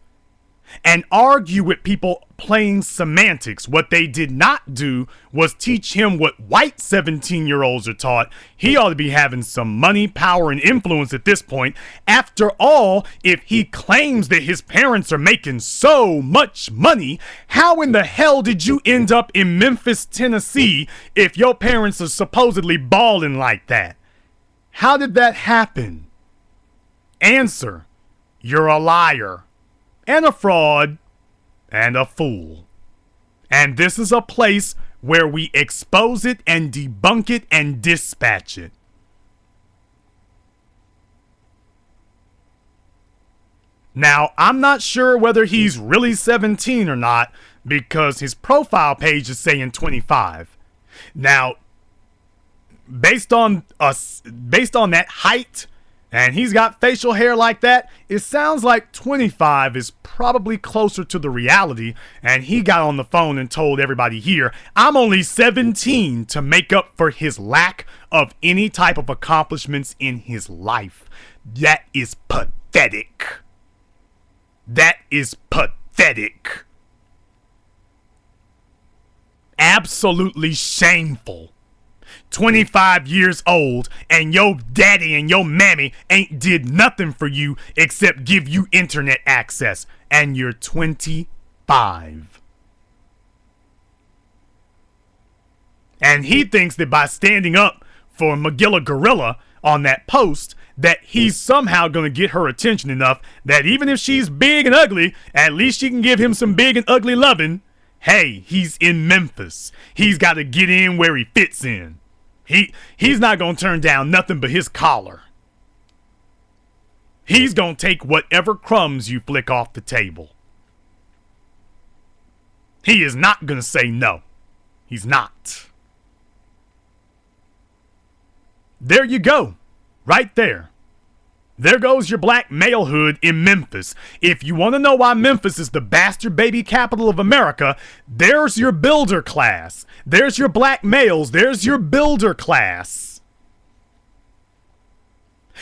and argue with people playing semantics. What they did not do was teach him what white 17-year-olds are taught. He ought to be having some money, power, and influence at this point. After all, if he claims that his parents are making so much money, how in the hell did you end up in Memphis, Tennessee, if your parents are supposedly balling like that? How did that happen? Answer: you're a liar, and a fraud, and a fool. And this is a place where we expose it and debunk it and dispatch it. Now, I'm not sure whether he's really 17 or not, because his profile page is saying 25. Now, based on that height, and he's got facial hair like that, it sounds like 25 is probably closer to the reality. And he got on the phone and told everybody here, I'm only 17, to make up for his lack of any type of accomplishments in his life. That is pathetic. That is pathetic. Absolutely shameful. 25 years old, and your daddy and your mammy ain't did nothing for you except give you internet access, and you're 25. And he thinks that by standing up for Magilla Gorilla on that post, that he's somehow going to get her attention enough that even if she's big and ugly, at least she can give him some big and ugly loving. Hey, he's in Memphis. He's got to get in where he fits in. He's not going to turn down nothing but his collar. He's going to take whatever crumbs you flick off the table. He is not going to say no. He's not. There you go. Right there. There goes your black malehood in Memphis. If you want to know why Memphis is the bastard baby capital of America, there's your builder class. There's your black males. There's your builder class.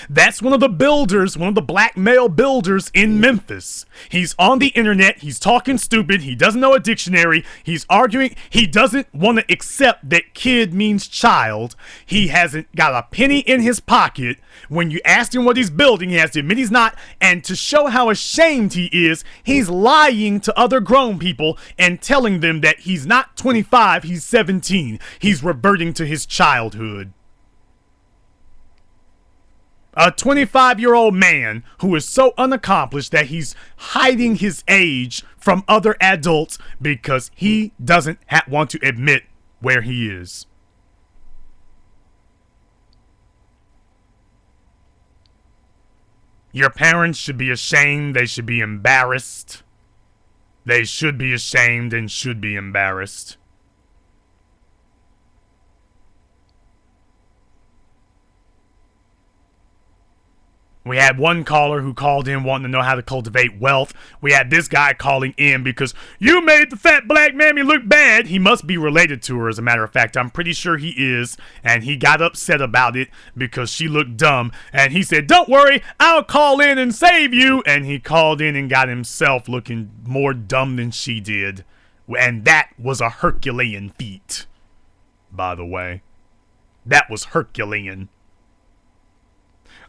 That's one of the builders, one of the black male builders in Memphis. He's on the internet. He's talking stupid. He doesn't know a dictionary. He's arguing. He doesn't want to accept that kid means child. He hasn't got a penny in his pocket. When you ask him what he's building, he has to admit he's not. And to show how ashamed he is, he's lying to other grown people and telling them that he's not 25, he's 17. He's reverting to his childhood. A 25-year-old man who is so unaccomplished that he's hiding his age from other adults because he doesn't want to admit where he is. Your parents should be ashamed. They should be embarrassed. They should be ashamed and should be embarrassed. We had one caller who called in wanting to know how to cultivate wealth. We had this guy calling in because you made the fat black mammy look bad. He must be related to her, as a matter of fact. I'm pretty sure he is. And he got upset about it because she looked dumb. And he said, don't worry, I'll call in and save you. And he called in and got himself looking more dumb than she did. And that was a Herculean feat, by the way. That was Herculean.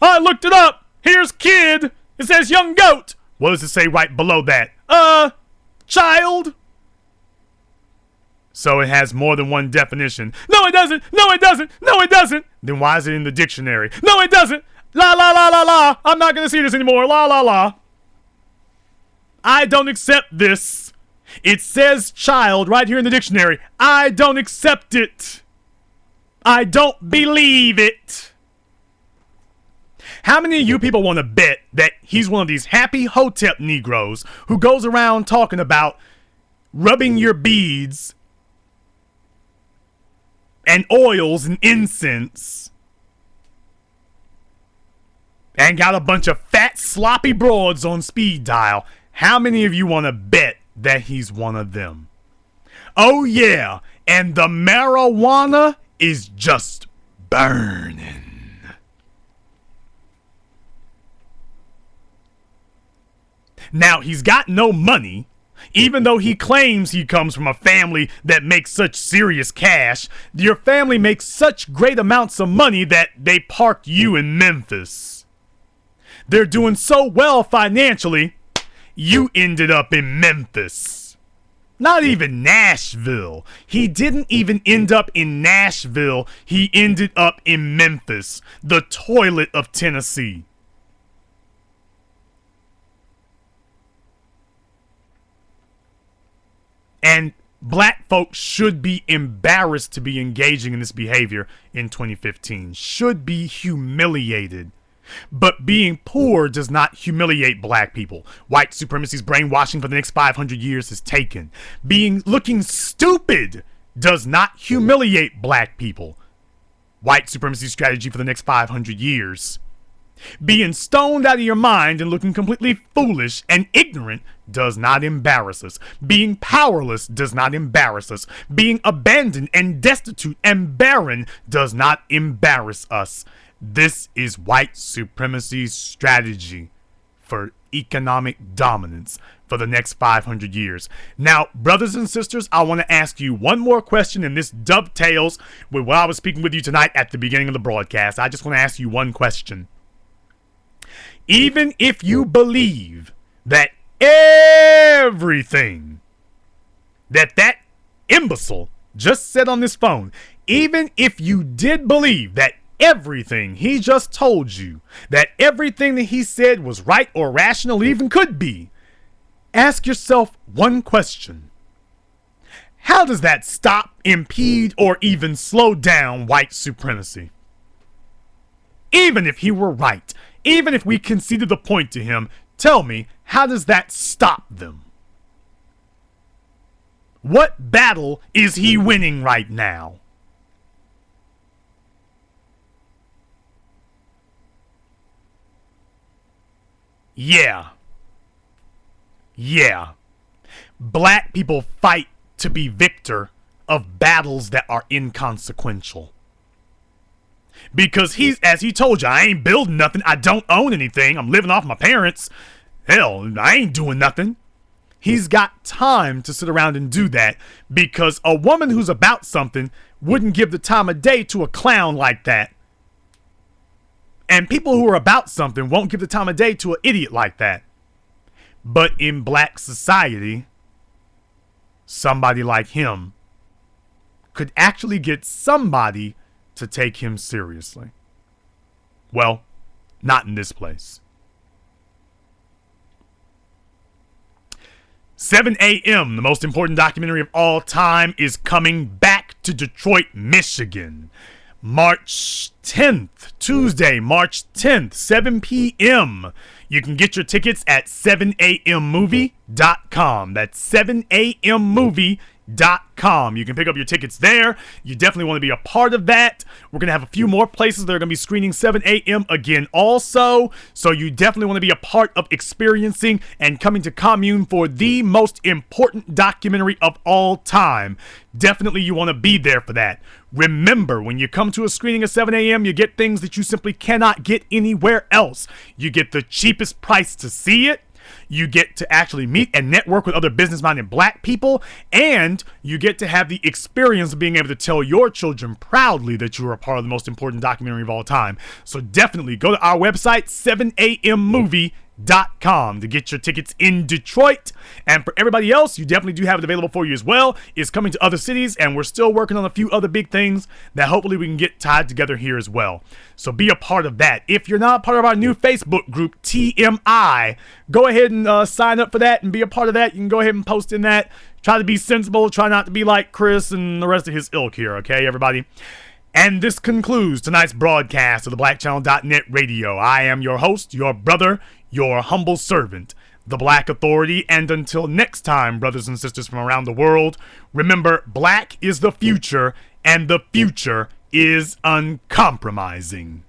I looked it up. Here's kid. It says young goat. What does it say right below that? Child. So it has more than one definition. No, it doesn't. No, it doesn't. No, it doesn't. Then why is it in the dictionary? No, it doesn't. La, la, la, la, la. I'm not going to see this anymore. La, la, la. I don't accept this. It says child right here in the dictionary. I don't accept it. I don't believe it. How many of you people want to bet that he's one of these happy Hotep Negroes who goes around talking about rubbing your beads and oils and incense and got a bunch of fat, sloppy broads on speed dial? How many of you want to bet that he's one of them? Oh, yeah, and the marijuana is just burning. Now, he's got no money, even though he claims he comes from a family that makes such serious cash. Your family makes such great amounts of money that they parked you in Memphis. They're doing so well financially, you ended up in Memphis. Not even Nashville. He didn't even end up in Nashville. He ended up in Memphis, the toilet of Tennessee. And black folks should be embarrassed to be engaging in this behavior in 2015. Should be humiliated. But being poor does not humiliate black people. White supremacy's brainwashing for the next 500 years is taken. Looking stupid does not humiliate black people. White supremacy's strategy for the next 500 years. Being stoned out of your mind and looking completely foolish and ignorant does not embarrass us. Being powerless does not embarrass us. Being abandoned and destitute and barren does not embarrass us. This is white supremacy's strategy for economic dominance for the next 500 years. Now, brothers and sisters, I want to ask you one more question, and this dovetails with what I was speaking with you tonight at the beginning of the broadcast. I just want to ask you one question. Even if you believe that everything that imbecile just said on this phone, even if you did believe that everything he just told you, that everything that he said was right or rational, even could be, ask yourself one question. How does that stop, impede, or even slow down white supremacy? Even if he were right, even if we conceded the point to him, tell me, how does that stop them? What battle is he winning right now? Yeah. Black people fight to be victor of battles that are inconsequential. Because as he told you, I ain't building nothing. I don't own anything. I'm living off my parents. Hell, I ain't doing nothing. He's got time to sit around and do that because a woman who's about something wouldn't give the time of day to a clown like that. And people who are about something won't give the time of day to an idiot like that. But in black society, somebody like him could actually get somebody to take him seriously. Well, Not in this place. 7 a.m., the most important documentary of all time, is coming back to Detroit, Michigan. March 10th, Tuesday, March 10th, 7 p.m. You can get your tickets at 7ammovie.com. That's 7ammovie.com. You can pick up your tickets there. You definitely want to be a part of that. We're going to have a few more places that are going to be screening 7 a.m. again also. So you definitely want to be a part of experiencing and coming to Commune for the most important documentary of all time. Definitely you want to be there for that. Remember, when you come to a screening at 7 a.m., you get things that you simply cannot get anywhere else. You get the cheapest price to see it. You get to actually meet and network with other business-minded black people, and you get to have the experience of being able to tell your children proudly that you are a part of the most important documentary of all time. So definitely go to our website, 7ammovie.com, to get your tickets in Detroit. And for everybody else, you definitely do have it available for you as well. It's coming to other cities, and we're still working on a few other big things that hopefully we can get tied together here as well. So be a part of that. If you're not part of our new Facebook group, TMI, go ahead and sign up for that and be a part of that. You can go ahead and post in that. Try to be sensible. Try not to be like Chris and the rest of his ilk here, okay, everybody? And this concludes tonight's broadcast of the BlackChannel.net radio. I am your host, your brother, your humble servant, the Black Authority. And until next time, brothers and sisters from around the world, remember, black is the future, and the future is uncompromising.